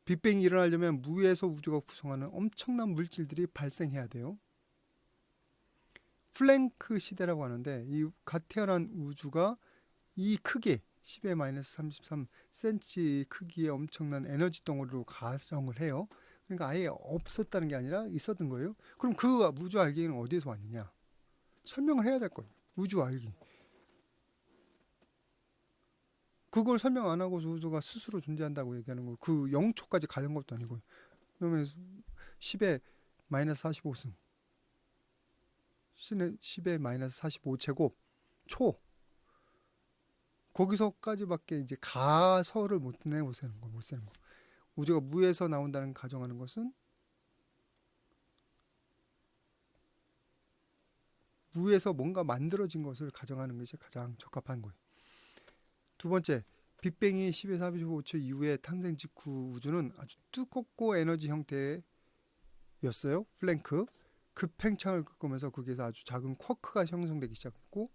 빅뱅이 일어나려면 무에서 우주가 구성하는 엄청난 물질들이 발생해야 돼요. 플랭크 시대라고 하는데 이 갓 태어난 우주가 이 크기 10의 마이너스 33cm 크기의 엄청난 에너지 덩어리로 가정을 해요. 그러니까 아예 없었다는 게 아니라 있었던 거예요. 그럼 그 우주 알기는 어디에서 왔느냐? 설명을 해야 될 거예요. 우주 알기. 그걸 설명 안 하고 우주가 스스로 존재한다고 얘기하는 거, 그 0초까지 가는 것도 아니고, 그러면 10의 마이너스 45승, 10의 마이너스 45제곱 초, 거기서까지밖에 이제 가설을 못 내보세는 거, 못 세는 거. 우주가 무에서 나온다는 가정하는 것은 무에서 뭔가 만들어진 것을 가정하는 것이 가장 적합한 거예요. 두 번째, 빅뱅이 10의 45초 이후에 탄생 직후 우주는 아주 두껍고 에너지 형태였어요. 플랭크. 급팽창을 겪으면서 거기에서 아주 작은 쿼크가 형성되기 시작했고,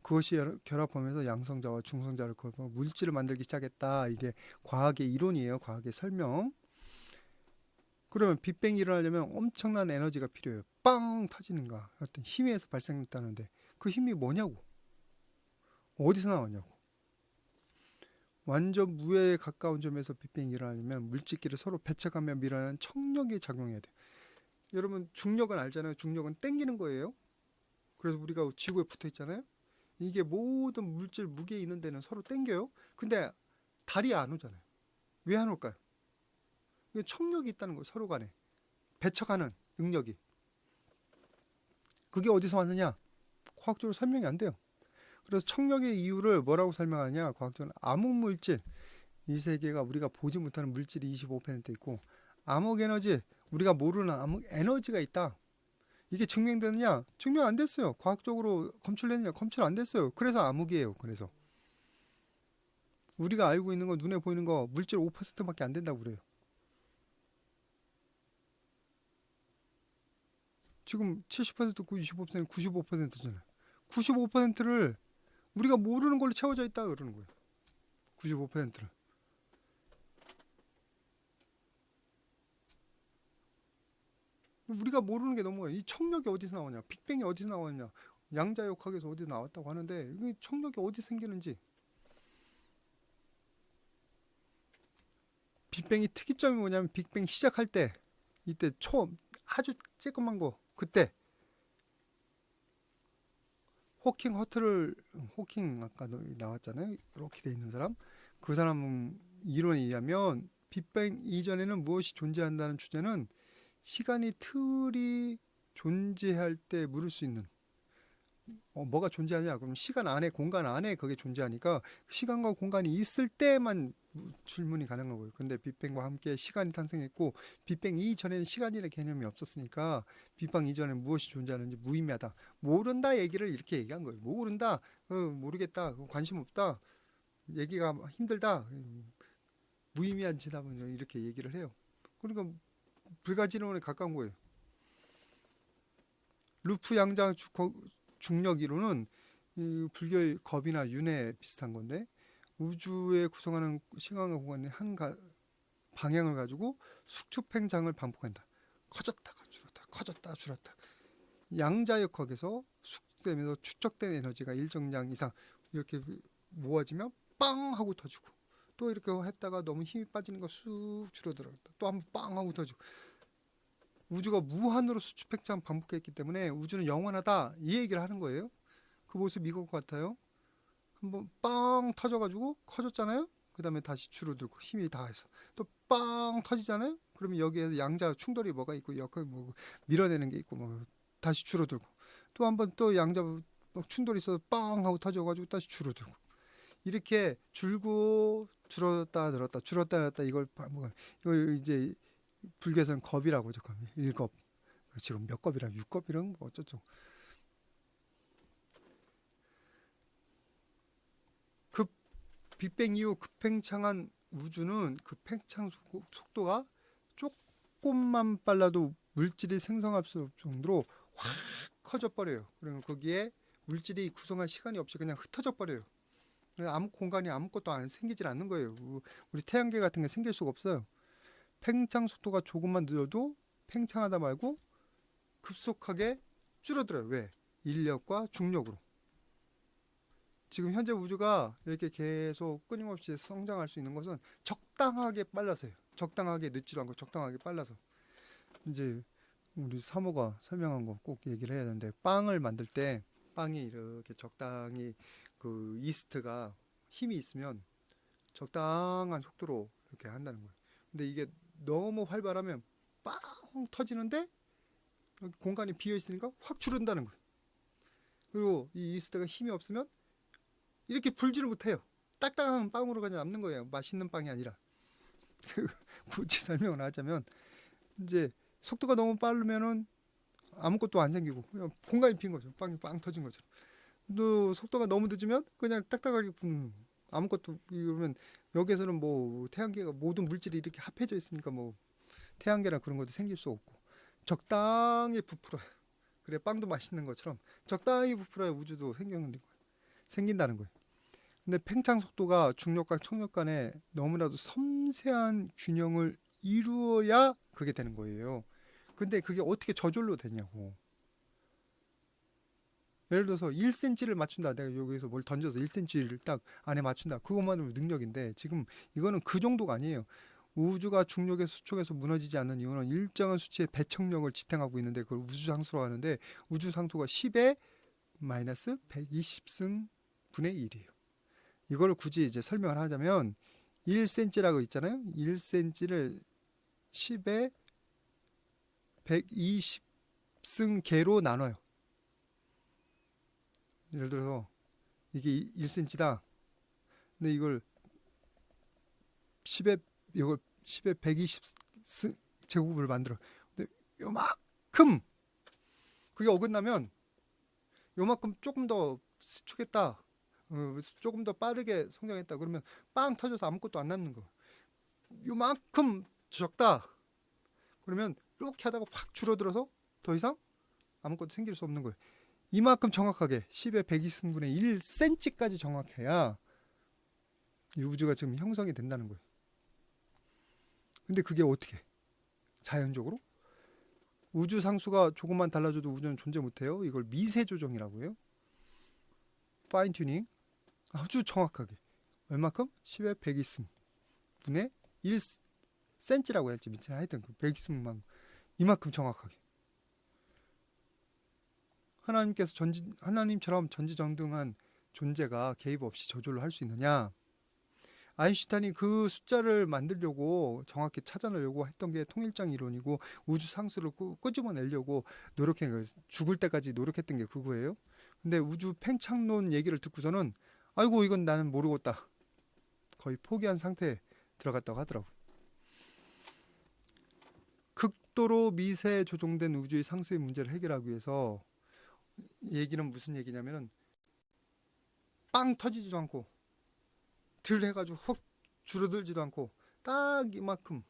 그것이 결합하면서 양성자와 중성자를 거쳐 물질을 만들기 시작했다. 이게 과학의 이론이에요. 과학의 설명. 그러면 빅뱅이 일어나려면 엄청난 에너지가 필요해요. 빵 터지는가, 어떤 힘에서 발생했다는데 그 힘이 뭐냐고, 어디서 나왔냐고. 완전 무에 가까운 점에서 빅뱅이 일어나려면 물질끼리 서로 배척하며 밀어내는 청력이 작용해야 돼요. 여러분 중력은 알잖아요. 중력은 땡기는 거예요. 그래서 우리가 지구에 붙어 있잖아요. 이게 모든 물질 무게 있는 데는 서로 땡겨요. 근데 달이 안 오잖아요. 왜 안 올까요? 이게 청력이 있다는 거예요. 서로 간에 배척하는 능력이. 그게 어디서 왔느냐? 과학적으로 설명이 안 돼요. 그래서 청력의 이유를 뭐라고 설명하냐? 과학적으로 암흑물질, 이 세계가 우리가 보지 못하는 물질이 25% 있고, 암흑 에너지, 우리가 모르는 암흑 에너지가 있다. 이게 증명되느냐? 증명 안 됐어요. 과학적으로 검출됐느냐? 검출 안 됐어요. 그래서 암흑이에요. 그래서 우리가 알고 있는 거, 눈에 보이는 거 물질 5%밖에 안 된다고 그래요. 지금 70%, 95%, 95%잖아요. 95%를 우리가 모르는 걸로 채워져 있다 그러는 거예요. 95%를. 우리가 모르는 게 너무 많아요. 이 청력이 어디서 나오냐, 빅뱅이 어디서 나왔냐, 양자역학에서 어디서 나왔다고 하는데 이 청력이 어디 생기는지. 빅뱅이 특이점이 뭐냐면 빅뱅 시작할 때, 이때 처음 아주 쬐끄만 거, 그때 호킹 아까 나왔잖아요. 이렇게 돼 있는 사람. 그 사람 이론에 의하면 빅뱅 이전에는 무엇이 존재한다는 주제는 시간이 틀이 존재할 때 물을 수 있는, 뭐가 존재하냐? 그럼 시간 안에, 공간 안에 그게 존재하니까 시간과 공간이 있을 때만 질문이 가능한 거예요. 근데 빅뱅과 함께 시간이 탄생했고, 빅뱅 이전에는 시간이라는 개념이 없었으니까 빅뱅 이전에 무엇이 존재하는지 무의미하다, 모른다 얘기를 이렇게 얘기한 거예요. 모른다, 모르겠다, 관심 없다, 얘기가 힘들다, 무의미한 지답은 이렇게 얘기를 해요. 그러니까 불가지론에 가까운 거예요. 루프 양자 중력 이론은 이 불교의 겁이나 윤회 비슷한 건데, 우주에 구성하는 시간과 공간의 방향을 가지고 수축팽창을 반복한다. 커졌다가 줄었다, 커졌다 줄었다. 양자역학에서 수축되면서 축적된 에너지가 일정량 이상 이렇게 모아지면 빵 하고 터지고, 또 이렇게 했다가 너무 힘이 빠지는 거 쑥 줄어들었다, 또 한번 빵 하고 터지고. 우주가 무한으로 수축팽창 반복했기 때문에 우주는 영원하다, 이 얘기를 하는 거예요. 그 모습 이것 같아요. 한번 빵 터져가지고 커졌잖아요. 그 다음에 다시 줄어들고 힘이 다해서 또 빵 터지잖아요. 그러면 여기에서 양자 충돌이 뭐가 있고, 여기 뭐 밀어내는 게 있고, 뭐 다시 줄어들고, 또 한번 또 양자 충돌이 있어서 빵 하고 터져가지고 다시 줄어들고. 이렇게 줄고 줄었다 늘었다 줄었다 늘었다 이걸 이걸 이제 불교에서는 겁이라고 하죠. 겁. 일겁. 지금 몇 겁이라 6겁이랑 뭐 어쩌죠. 급 빅뱅 이후 급팽창한 우주는 그 팽창 속도가 조금만 빨라도 물질이 생성할 수 없을 정도로 확 커져 버려요. 그러면 거기에 물질이 구성할 시간이 없이 그냥 흩어져 버려요. 아무 공간이 아무것도 안 생기질 않는 거예요. 우리 태양계 같은 게 생길 수가 없어요. 팽창 속도가 조금만 늦어도 팽창하다 말고 급속하게 줄어들어요. 왜? 인력과 중력으로. 지금 현재 우주가 이렇게 계속 끊임없이 성장할 수 있는 것은 적당하게 빨라서요. 적당하게 늦지도 않고 적당하게 빨라서. 이제 우리 사모가 설명한 거 꼭 얘기를 해야 되는데 빵을 만들 때 빵이 이렇게 적당히 그 이스트가 힘이 있으면 적당한 속도로 이렇게 한다는 거예요. 근데 이게 너무 활발하면 빵 터지는데 공간이 비어 있으니까 확 줄은다는 거예요. 그리고 이 이스트가 힘이 없으면 이렇게 불지를 못해요. 딱딱한 빵으로 그냥 남는 거예요. 맛있는 빵이 아니라. 굳이 설명을 하자면 이제 속도가 너무 빠르면은 아무것도 안 생기고 그냥 공간이 빈 거죠. 빵이 빵 터진 것처럼. 또 속도가 너무 늦으면 그냥 딱딱하게 아무것도 이러면 여기에서는 뭐 태양계가 모든 물질이 이렇게 합해져 있으니까 뭐 태양계나 그런 것도 생길 수 없고 적당히 부풀어요. 그래 빵도 맛있는 것처럼 적당히 부풀어야 우주도 생긴다는 거예요. 근데 팽창 속도가 중력과 청력 간에 너무나도 섬세한 균형을 이루어야 그게 되는 거예요. 근데 그게 어떻게 저절로 되냐고. 예를 들어서 1cm를 맞춘다. 내가 여기서 뭘 던져서 1cm를 딱 안에 맞춘다. 그것만으로 능력인데 지금 이거는 그 정도가 아니에요. 우주가 중력의 수축에서 무너지지 않는 이유는 일정한 수치의 배척력을 지탱하고 있는데 그걸 우주상수로 하는데 우주상수가 10의 마이너스 120승 분의 1이에요. 이걸 굳이 이제 설명을 하자면 1cm라고 있잖아요. 1cm를 10의 120승 개로 나눠요. 예를 들어서 이게 1cm다. 근데 이걸 10의 120 제곱을 만들어. 근데 요만큼 그게 어긋나면 요만큼 조금 더 수축했다. 조금 더 빠르게 성장했다. 그러면 빵 터져서 아무것도 안 남는 거. 요만큼 적다. 그러면 이렇게 하다가 확 줄어들어서 더 이상 아무것도 생길 수 없는 거예요. 이만큼 정확하게 10의 120분의 1cm까지 정확해야 이 우주가 지금 형성이 된다는 거예요. 근데 그게 어떻게? 자연적으로? 우주 상수가 조금만 달라져도 우주는 존재 못해요. 이걸 미세 조정이라고 해요. 파인 튜닝. 아주 정확하게. 얼마큼? 10의 120분의 1cm라고 할지 미치나 하여튼 그 120만 이만큼 정확하게. 하나님처럼 전지전능한 존재가 개입 없이 저절로 할 수 있느냐? 아인슈타인이 그 숫자를 만들려고 정확히 찾아내려고 했던 게 통일장 이론이고 우주 상수를 끄집어내려고 죽을 때까지 노력했던 게 그거예요. 근데 우주 팽창론 얘기를 듣고서는 아이고 이건 나는 모르겠다. 거의 포기한 상태에 들어갔다고 하더라고. 극도로 미세 조정된 우주의 상수의 문제를 해결하기 위해서 얘기는 무슨 얘기냐면은 빵 터지지도 않고 들 해가지고 훅 줄어들지도 않고 딱 이만큼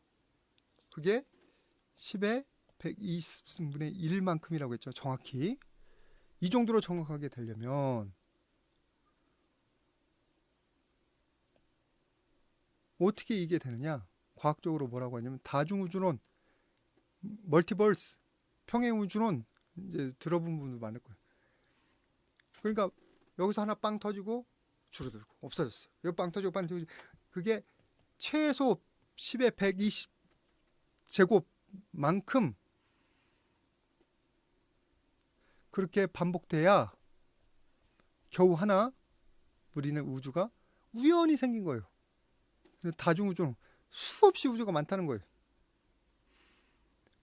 그게 10의 120분의 1만큼이라고 했죠. 정확히 이 정도로 정확하게 되려면 어떻게 이게 되느냐? 과학적으로 뭐라고 하냐면 다중우주론, 멀티버스, 평행우주론 이제 들어본 분도 많을 거예요. 그러니까 여기서 하나 빵 터지고 줄어들고 없어졌어요. 여기 빵 터지고 빵 터지고 그게 최소 10의 120 제곱만큼 그렇게 반복돼야 겨우 하나 우리는 우주가 우연히 생긴 거예요. 다중우주는 수없이 우주가 많다는 거예요.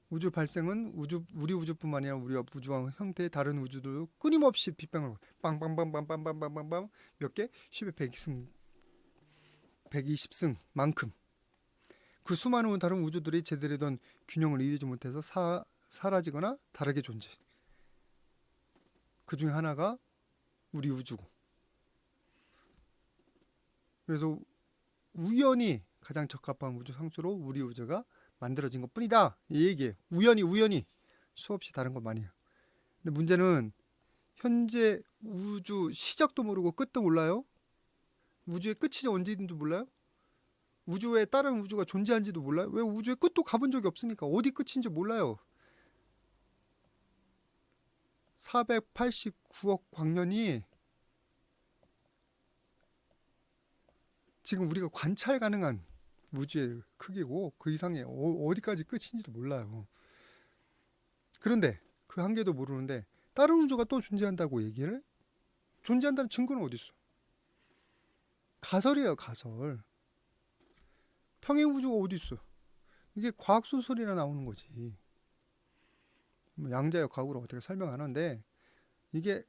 우주 발생은 우리 우주뿐만 아니라 우리와 우주와 형태의 다른 우주도 끊임없이 빅뱅을 빵빵빵빵빵빵빵빵 몇 개? 10의 120 120승만큼 그 수많은 다른 우주들이 제대로 된 균형을 이루지 못해서 사라지거나 다르게 존재. 그 중에 하나가 우리 우주고. 그래서 우연히 가장 적합한 우주 상수로 우리 우주가 만들어진 것뿐이다. 이 얘기예요. 우연히 수없이 다른 것 많이 해요. 근데 문제는 현재 우주 시작도 모르고 끝도 몰라요. 우주의 끝이 언제인지 몰라요. 우주에 다른 우주가 존재한지도 몰라요. 왜 우주의 끝도 가본 적이 없으니까 어디 끝인지 몰라요. 489억 광년이 지금 우리가 관찰 가능한 우주의 크기고 그 이상의 어디까지 끝인지도 몰라요. 그런데 그 한계도 모르는데 다른 우주가 또 존재한다고 얘기를 존재한다는 증거는 어디 있어? 가설이에요, 가설. 평행 우주가 어디 있어? 이게 과학 소설이나 나오는 거지. 뭐 양자역 과학으로 어떻게 설명하는데 이게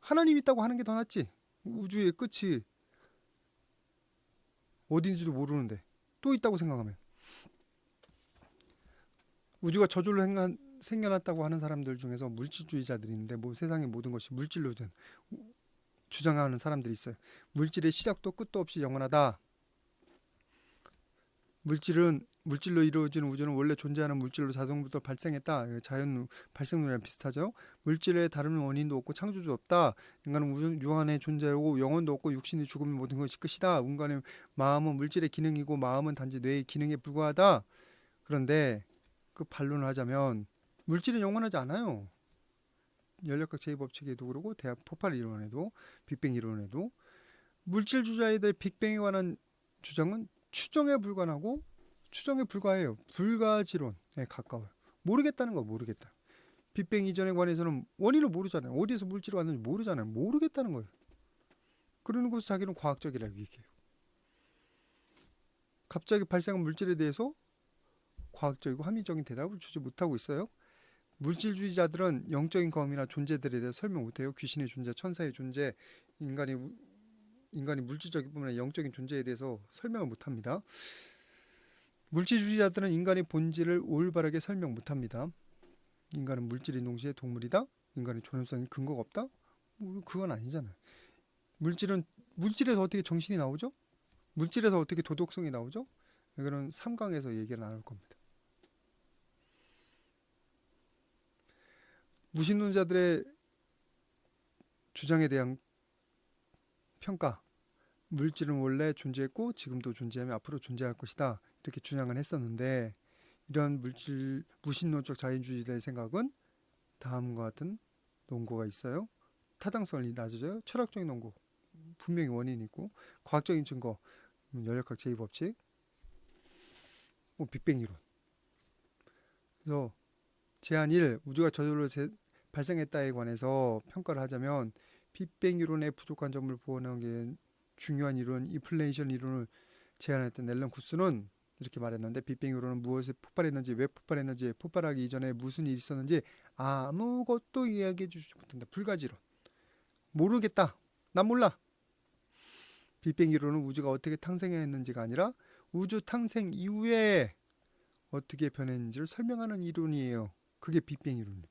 하나님 있다고 하는 게 더 낫지. 우주의 끝이 어딘지도 모르는데 또 있다고 생각하면 우주가 저절로 생겨났다고 하는 사람들 중에서 물질주의자들이 있는데 뭐 세상의 모든 것이 물질로 주장하는 사람들이 있어요. 물질의 시작도 끝도 없이 영원하다. 물질로 이루어지는 우주는 원래 존재하는 물질로 자동부터 발생했다. 자연 발생론이랑 비슷하죠. 물질의 다른 원인도 없고 창조주 없다. 인간은 우주 유한의 존재고 영혼도 없고 육신이 죽으면 모든 것이 끝이다. 인간의 마음은 물질의 기능이고 마음은 단지 뇌의 기능에 불과하다. 그런데 그 반론을 하자면 물질은 영원하지 않아요. 연력학 제2법칙에도 그러고 대학 폭발 이론에도 빅뱅 이론에도 물질주의자들 빅뱅에 관한 주장은 추정에 불과해요. 불가지론에 가까워요. 모르겠다는 거 모르겠다. 빅뱅 이전에 관해서는 원인을 모르잖아요. 어디에서 물질이 왔는지 모르잖아요. 모르겠다는 거예요. 그러는 것을 자기는 과학적이라고 얘기해요. 갑자기 발생한 물질에 대해서 과학적이고 합리적인 대답을 주지 못하고 있어요. 물질주의자들은 영적인 검이나 존재들에 대해 설명 못해요. 귀신의 존재, 천사의 존재, 인간이 물질적인 뿐만 아니라 영적인 존재에 대해서 설명을 못합니다. 물질주의자들은 인간의 본질을 올바르게 설명 못합니다. 인간은 물질인 동시에 동물이다? 인간의 존엄성이 근거가 없다? 그건 아니잖아요. 물질에서 어떻게 정신이 나오죠? 물질에서 어떻게 도덕성이 나오죠? 이거는 3강에서 얘기를 나눌 겁니다. 무신론자들의 주장에 대한 평가. 물질은 원래 존재했고 지금도 존재하며 앞으로 존재할 것이다. 이렇게 주장을 했었는데 이런 무신론적 자연주의자의 생각은 다음과 같은 논거가 있어요. 타당성이 낮아져요. 철학적인 논거. 분명히 원인이 있고 과학적인 증거. 연력학 제2법칙. 빅뱅 이론. 그래서 제안 1. 우주가 저절로 발생했다에 관해서 평가를 하자면 빅뱅 이론의 부족한 점을 보완하는 게 중요한 이론, 인플레이션 이론을 제안했던 넬런 구스는 이렇게 말했는데 빅뱅 이론은 무엇에 폭발했는지, 왜 폭발했는지, 폭발하기 이전에 무슨 일이 있었는지 아무것도 이야기해 주지 못한다. 불가지론. 모르겠다. 난 몰라. 빅뱅 이론은 우주가 어떻게 탄생했는지가 아니라 우주 탄생 이후에 어떻게 변했는지를 설명하는 이론이에요. 그게 빅뱅 이론이에요.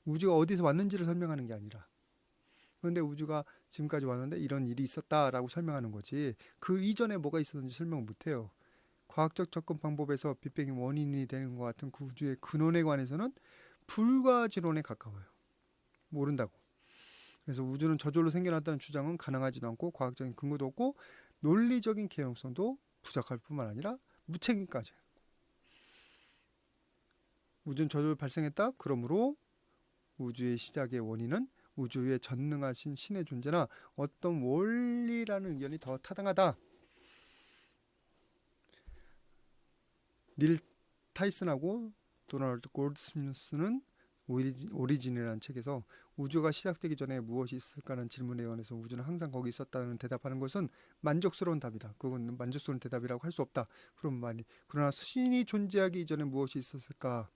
우주가 어디서 왔는지를 설명하는 게 아니라. 그런데 우주가 지금까지 왔는데 이런 일이 있었다라고 설명하는 거지 그 이전에 뭐가 있었는지 설명을 못해요. 과학적 접근 방법에서 빅뱅이 원인이 되는 것 같은 그 우주의 근원에 관해서는 불가지론에 가까워요. 모른다고. 그래서 우주는 저절로 생겨났다는 주장은 가능하지도 않고 과학적인 근거도 없고 논리적인 개연성도 부족할 뿐만 아니라 무책임까지. 우주는 저절로 발생했다. 그러므로 우주의 시작의 원인은 우주에 전능하신 신의 존재나 어떤 원리라는 의견이 더 타당하다. 닐 타이슨하고 도널드 골드스미스는 오리진이라는 책에서 우주가 시작되기 전에 무엇이 있을까라는 질문에 관해서 우주는 항상 거기 있었다는 대답하는 것은 만족스러운 답이다. 그건 만족스러운 대답이라고 할 수 없다. 그러나 신이 존재하기 이전에 무엇이 있었을까?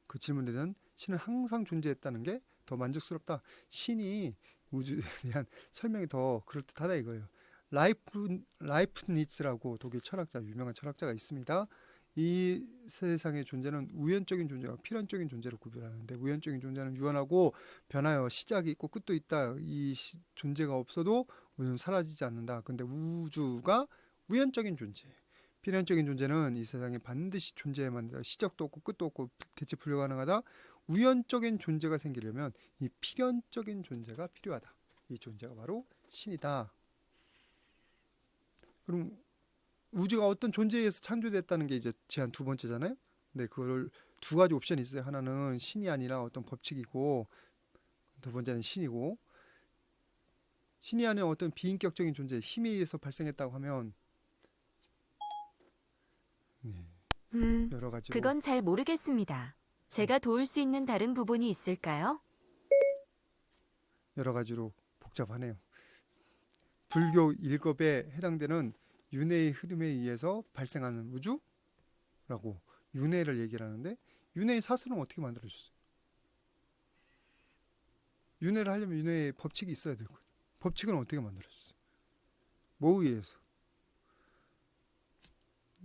그 질문에 대한 신은 항상 존재했다는 게 더 만족스럽다. 신이 우주에 대한 설명이 더 그럴듯하다 이거예요. 라이프니츠라고 독일 철학자, 유명한 철학자가 있습니다. 이 세상의 존재는 우연적인 존재와 필연적인 존재로 구별하는데, 우연적인 존재는 유연하고 변하여 시작이 있고 끝도 있다. 존재가 없어도 우주는 사라지지 않는다. 근데 우주가 우연적인 존재, 필연적인 존재는 이 세상에 반드시 존재해만 한다. 시작도 없고 끝도 없고 대체 불가능하다. 우연적인 존재가 생기려면 이 필연적인 존재가 필요하다. 이 존재가 바로 신이다. 그럼 우주가 어떤 존재에 의해서 창조됐다는 게 이제 제한 두 번째잖아요. 근데 그걸 두 가지 옵션이 있어요. 하나는 신이 아니라 어떤 법칙이고, 두 번째는 신이고, 신이 아닌 어떤 비인격적인 존재, 힘에 의해서 발생했다고 하면 여러 가지로 그건 잘 모르겠습니다. 제가 도울 수 있는 다른 부분이 있을까요? 여러 가지로 복잡하네요. 불교 일겁에 해당되는 윤회의 흐름에 의해서 발생하는 우주라고 윤회를 얘기를 하는데, 윤회의 사슬은 어떻게 만들어졌어요? 윤회를 하려면 윤회의 법칙이 있어야 되고, 법칙은 어떻게 만들어졌어요? 뭐에 의해서?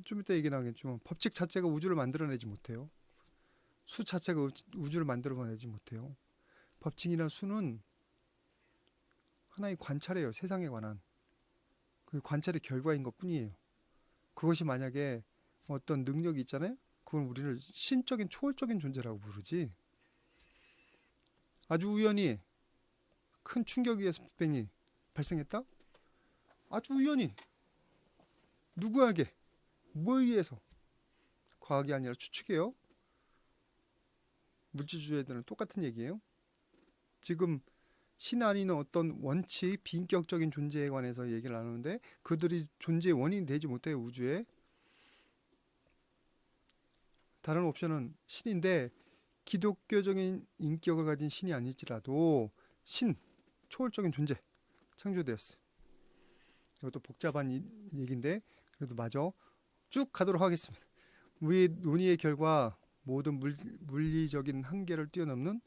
좀 이따 얘기 나겠지만 법칙 자체가 우주를 만들어내지 못해요. 수 자체가 우주를 만들어내지 못해요. 법칙이나 수는 하나의 관찰이에요. 세상에 관한 그 관찰의 결과인 것뿐이에요. 그것이 만약에 어떤 능력이 있잖아요. 그건 우리를 신적인 초월적인 존재라고 부르지. 아주 우연히 큰 충격에 의해서 빅뱅이 발생했다? 아주 우연히 누구에게 뭐에 의해서? 과학이 아니라 추측이에요. 물질주의자들은 똑같은 얘기예요. 지금 신 아닌 어떤 원칙, 비인격적인 존재에 관해서 얘기를 나누는데, 그들이 존재의 원인이 되지 못해요. 우주에. 다른 옵션은 신인데, 기독교적인 인격을 가진 신이 아닐지라도 신, 초월적인 존재, 창조되었어요. 이것도 복잡한 얘기인데 그래도 마저 쭉 가도록 하겠습니다. 우리의 논의의 결과 모든 물리적인 한계를 뛰어넘는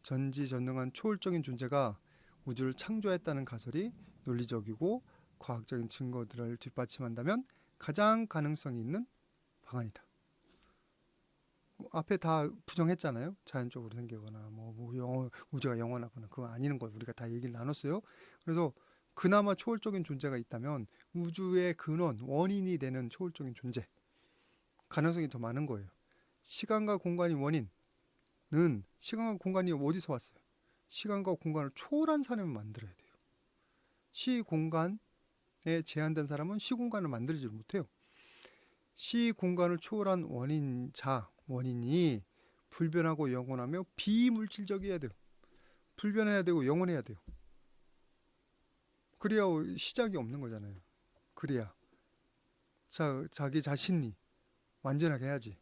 전지전능한 초월적인 존재가 우주를 창조했다는 가설이 논리적이고 과학적인 증거들을 뒷받침한다면 가장 가능성이 있는 방안이다. 앞에 다 부정했잖아요. 자연적으로 생기거나 우주가 영원하거나 그거 아니는 걸 우리가 다 얘기를 나눴어요. 그래서 그나마 초월적인 존재가 있다면 우주의 근원, 원인이 되는 초월적인 존재 가능성이 더 많은 거예요. 시간과 공간이 원인은 시간과 공간이 어디서 왔어요? 시간과 공간을 초월한 사람을 만들어야 돼요. 시공간에 제한된 사람은 시공간을 만들지 못해요. 시공간을 초월한 원인이 불변하고 영원하며 비물질적이어야 돼요. 불변해야 되고 영원해야 돼요. 그래야 시작이 없는 거잖아요. 그래야 자기 자신이 완전하게 해야지.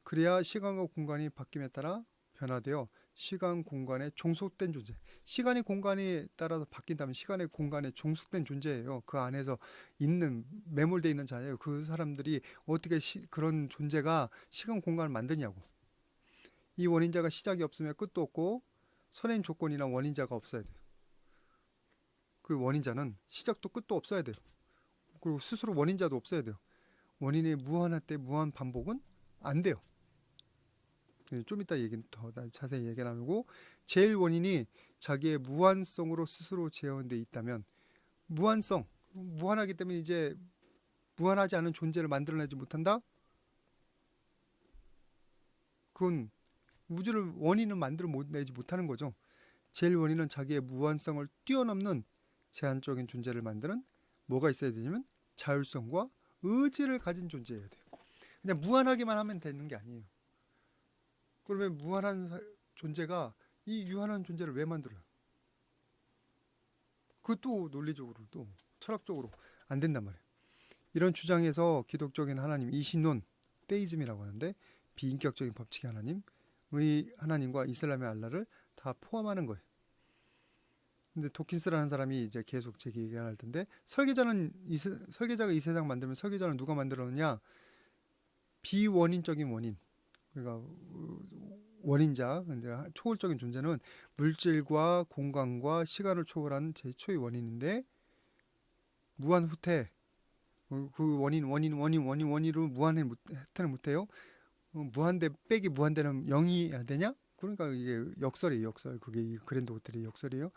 그래야 시간과 공간이 바뀜에 따라 변화되어 시간 공간에 종속된 존재. 시간이 공간에 따라서 바뀐다면 시간의 공간에 종속된 존재예요. 그 안에서 매몰되어 있는 자예요. 그 사람들이 어떻게 그런 존재가 시간 공간을 만드냐고. 이 원인자가 시작이 없으면 끝도 없고 선행 조건이나 원인자가 없어야 돼요. 그 원인자는 시작도 끝도 없어야 돼요. 그리고 스스로 원인자도 없어야 돼요. 원인이 무한할 때 무한 반복은 안 돼요. 좀 이따 더 자세히 얘기 나누고, 제일 원인이 자기의 무한성으로 스스로 재현되어 있다면, 무한하기 때문에 이제 무한하지 않은 존재를 만들어내지 못한다? 그건 우주를 원인을 만들어내지 못하는 거죠. 제일 원인은 자기의 무한성을 뛰어넘는 제한적인 존재를 만드는 뭐가 있어야 되냐면 자율성과 의지를 가진 존재여야 돼요. 그냥 무한하기만 하면 되는 게 아니에요. 그러면 무한한 존재가 이 유한한 존재를 왜 만들어요? 그것도 논리적으로도 철학적으로 안 된단 말이에요. 이런 주장에서 기독적인 하나님, 이신론, 테이즘이라고 하는데 비인격적인 법칙의 하나님과 이슬람의 알라를 다 포함하는 거예요. 근데 도킨스라는 사람이 이제 계속 얘기할 텐데, 설계자가 이 세상 만들면 설계자는 누가 만들었느냐? 비원인적인 원인. 그러니까 원인자, 초월적인 존재는 물질과 공간과 시간을 초월한 제초의 원인인데, 무한 후퇴. 그 원인으로 무한 후퇴를 못해요. 무한대 빼기 무한대는 0이 되냐? 그러니까 이게 역설이에요, 역설. 그게 이 그랜드 호텔의 역설이에요.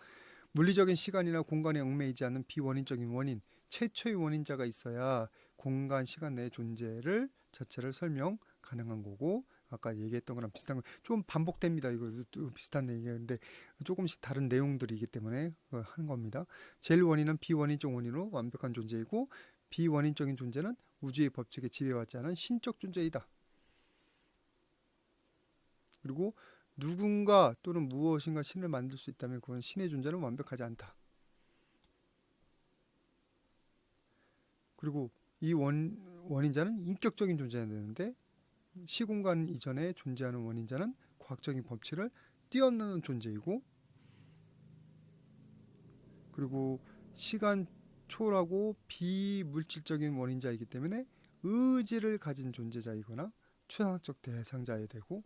물리적인 시간이나 공간에 얽매이지 않는 비원인적인 원인, 최초의 원인자가 있어야 공간, 시간 내의 존재를 자체를 설명 가능한 거고, 아까 얘기했던 거랑 비슷한 거 좀 반복됩니다. 이거 비슷한 얘기인데 조금씩 다른 내용들이기 때문에 하는 겁니다. 제일 원인은 비원인적 원인으로 완벽한 존재이고, 비원인적인 존재는 우주의 법칙에 지배받지 않은 신적 존재이다. 그리고 누군가 또는 무엇인가 신을 만들 수 있다면 그건 신의 존재는 완벽하지 않다. 그리고 이 원인자는 인격적인 존재가 되는데 시공간 이전에 존재하는 원인자는 과학적인 법칙을 뛰어넘는 존재이고, 그리고 시간 초월하고 비물질적인 원인자이기 때문에 의지를 가진 존재자이거나 추상적 대상자야 되고,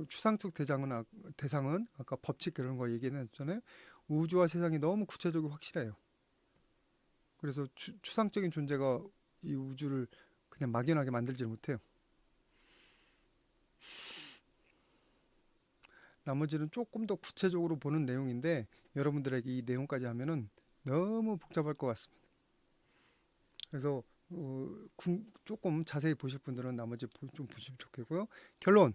추상적 대상은 아까 법칙 그런 거 얘기했잖아요. 우주와 세상이 너무 구체적이고 확실해요. 그래서 추상적인 존재가 이 우주를 그냥 막연하게 만들지 못해요. 나머지는 조금 더 구체적으로 보는 내용인데 여러분들에게 이 내용까지 하면은 너무 복잡할 것 같습니다. 그래서 조금 자세히 보실 분들은 나머지 좀 보시면 좋겠고요. 결론.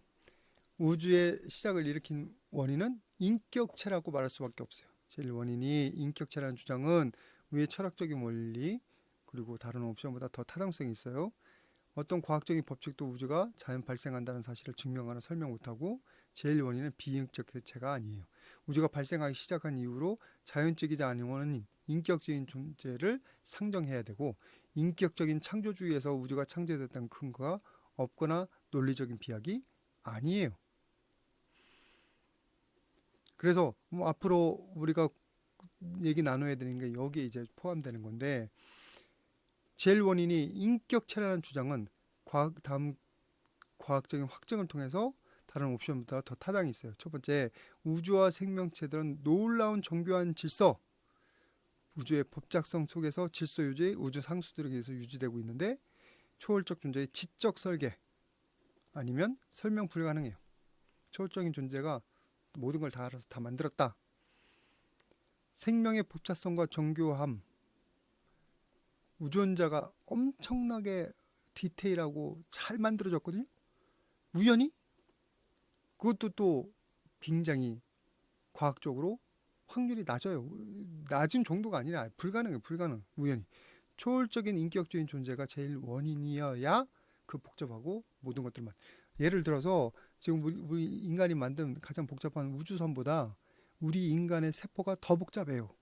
우주의 시작을 일으킨 원인은 인격체라고 말할 수밖에 없어요. 제일 원인이 인격체라는 주장은 위의 철학적인 원리 그리고 다른 옵션보다 더 타당성이 있어요. 어떤 과학적인 법칙도 우주가 자연 발생한다는 사실을 증명하거나 설명 못하고 제일 원인은 비인격 개체가 아니에요. 우주가 발생하기 시작한 이후로 자연적이지 않은 원인, 인격적인 존재를 상정해야 되고 인격적인 창조주의에서 우주가 창조됐다는 근거가 없거나 논리적인 비약이 아니에요. 그래서 앞으로 우리가 얘기 나눠야 되는 게 여기에 이제 포함되는 건데 제일 원인이 인격체라는 주장은 다음 과학적인 확증을 통해서 다른 옵션보다 더 타당이 있어요. 첫 번째, 우주와 생명체들은 놀라운 정교한 질서, 우주의 법작성 속에서 질서 유지, 우주 상수들에 의해서 유지되고 있는데 초월적 존재의 지적 설계 아니면 설명 불가능해요. 초월적인 존재가 모든 걸 다 알아서 다 만들었다. 생명의 복잡성과 정교함, 우주원자가 엄청나게 디테일하고 잘 만들어졌거든요. 우연히? 그것도 또 굉장히 과학적으로 확률이 낮아요. 낮은 정도가 아니라 불가능해요. 불가능. 우연히. 초월적인 인격적인 존재가 제일 원인이어야 그 복잡하고 모든 것들만. 예를 들어서 지금 우리 인간이 만든 가장 복잡한 우주선보다 우리 인간의 세포가 더 복잡해요.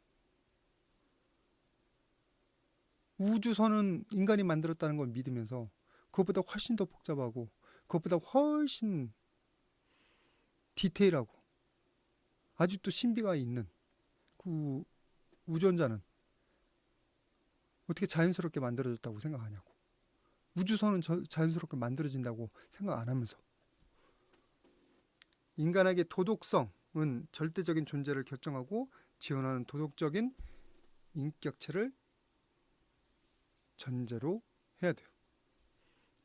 우주선은 인간이 만들었다는 걸 믿으면서 그것보다 훨씬 더 복잡하고 그것보다 훨씬 디테일하고 아직도 신비가 있는 그 우주선자는 어떻게 자연스럽게 만들어졌다고 생각하냐고. 우주선은 자연스럽게 만들어진다고 생각 안 하면서. 인간에게 도덕성은 절대적인 존재를 결정하고 지원하는 도덕적인 인격체를 전제로 해야 돼요.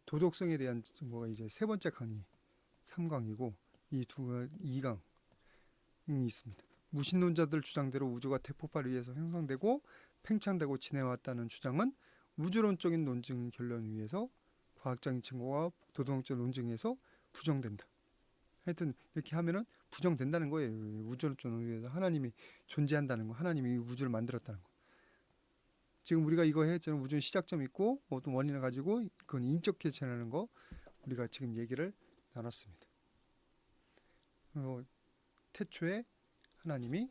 도덕성에 대한 정보가 이제 세 번째 강의 3강이고 이 2강이 있습니다. 무신론자들 주장대로 우주가 대폭발 위에서 형성되고 팽창되고 지내왔다는 주장은 우주론적인 논증 결론에 의해서 과학적인 증거와 도덕적 논증에서 부정된다. 하여튼 이렇게 하면은 부정된다는 거예요. 우주론적 논증에서 하나님이 존재한다는 거, 하나님이 우주를 만들었다는 거. 지금 우리가 이거 했잖아요. 우주는 시작점 있고 어떤 원인을 가지고 그건 인적 개체라는 거 우리가 지금 얘기를 나눴습니다. 태초에 하나님이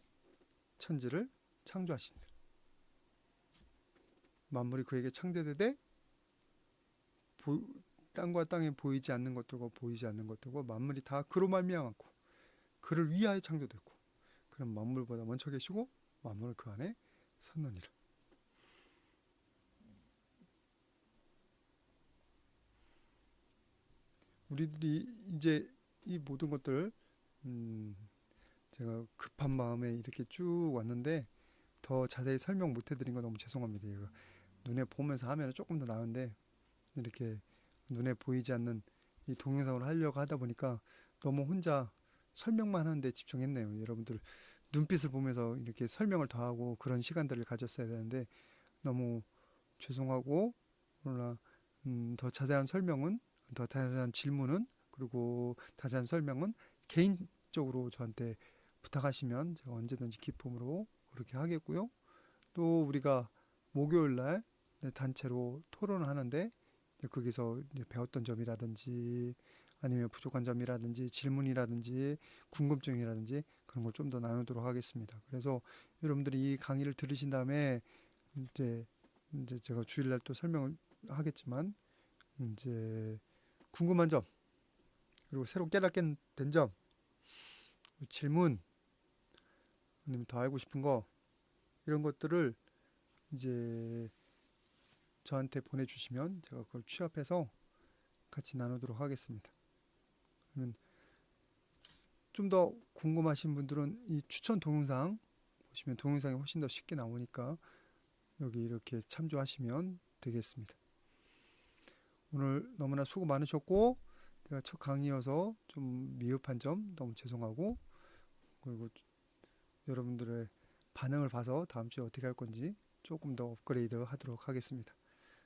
천지를 창조하신다. 만물이 그에게 창조되되 땅과 땅에 보이지 않는 것들과 보이지 않는 것들과 만물이 다 그로 말미암았고 그를 위하여 창조됐고 그는 만물보다 먼저 계시고 만물을 그 안에 섰느니라. 우리들이 이제 이 모든 것들 제가 급한 마음에 이렇게 쭉 왔는데 더 더 자세히 설명 못 해드린 거 너무 죄송합니다. 이거 눈에 보면서 하면 조금 더 나은데 이렇게 눈에 보이지 않는 이 동영상으로 하려고 하다 보니까 너무 혼자 설명만 하는데 집중했네요. 여러분들 눈빛을 보면서 이렇게 설명을 더 하고 그런 시간들을 가졌어야 되는데 너무 죄송하고, 그러나 더 자세한 설명은, 더 자세한 질문은, 그리고 자세한 설명은 개인적으로 저한테 부탁하시면 제가 언제든지 기쁨으로 그렇게 하겠고요. 또 우리가 목요일 날 단체로 토론을 하는데 거기서 이제 배웠던 점이라든지 아니면 부족한 점이라든지 질문이라든지 궁금증이라든지 그런 걸 좀 더 나누도록 하겠습니다. 그래서 여러분들이 이 강의를 들으신 다음에 이제 제가 주일날 또 설명을 하겠지만 이제 궁금한 점, 그리고 새로 깨닫게 된 점, 질문, 아니면 더 알고 싶은 거, 이런 것들을 이제 저한테 보내주시면 제가 그걸 취합해서 같이 나누도록 하겠습니다. 그러면 좀 더 궁금하신 분들은 이 추천 동영상 보시면 동영상이 훨씬 더 쉽게 나오니까 여기 이렇게 참조하시면 되겠습니다. 오늘 너무나 수고 많으셨고, 제가 첫 강의여서 좀 미흡한 점 너무 죄송하고, 그리고 여러분들의 반응을 봐서 다음 주에 어떻게 할 건지 조금 더 업그레이드 하도록 하겠습니다.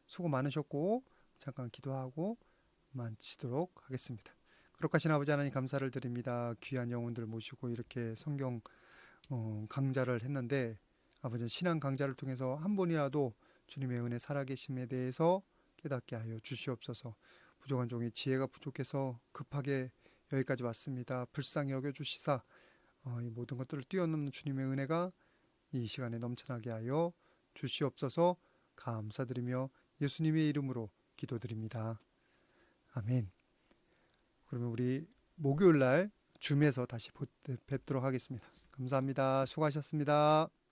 수고 많으셨고, 잠깐 기도하고 마치도록 하겠습니다. 거룩하신 아버지 하나님 감사를 드립니다. 귀한 영혼들 모시고 이렇게 성경 강좌를 했는데, 아버지 신앙 강좌를 통해서 한 분이라도 주님의 은혜 살아계심에 대해서 깨닫게 하여 주시옵소서. 부족한 종의 지혜가 부족해서 급하게 여기까지 왔습니다. 불쌍히 여겨주시사 이 모든 것들을 뛰어넘는 주님의 은혜가 이 시간에 넘쳐나게 하여 주시옵소서. 감사드리며 예수님의 이름으로 기도드립니다. 아멘. 그러면 우리 목요일 날 줌에서 다시 뵙도록 하겠습니다. 감사합니다. 수고하셨습니다.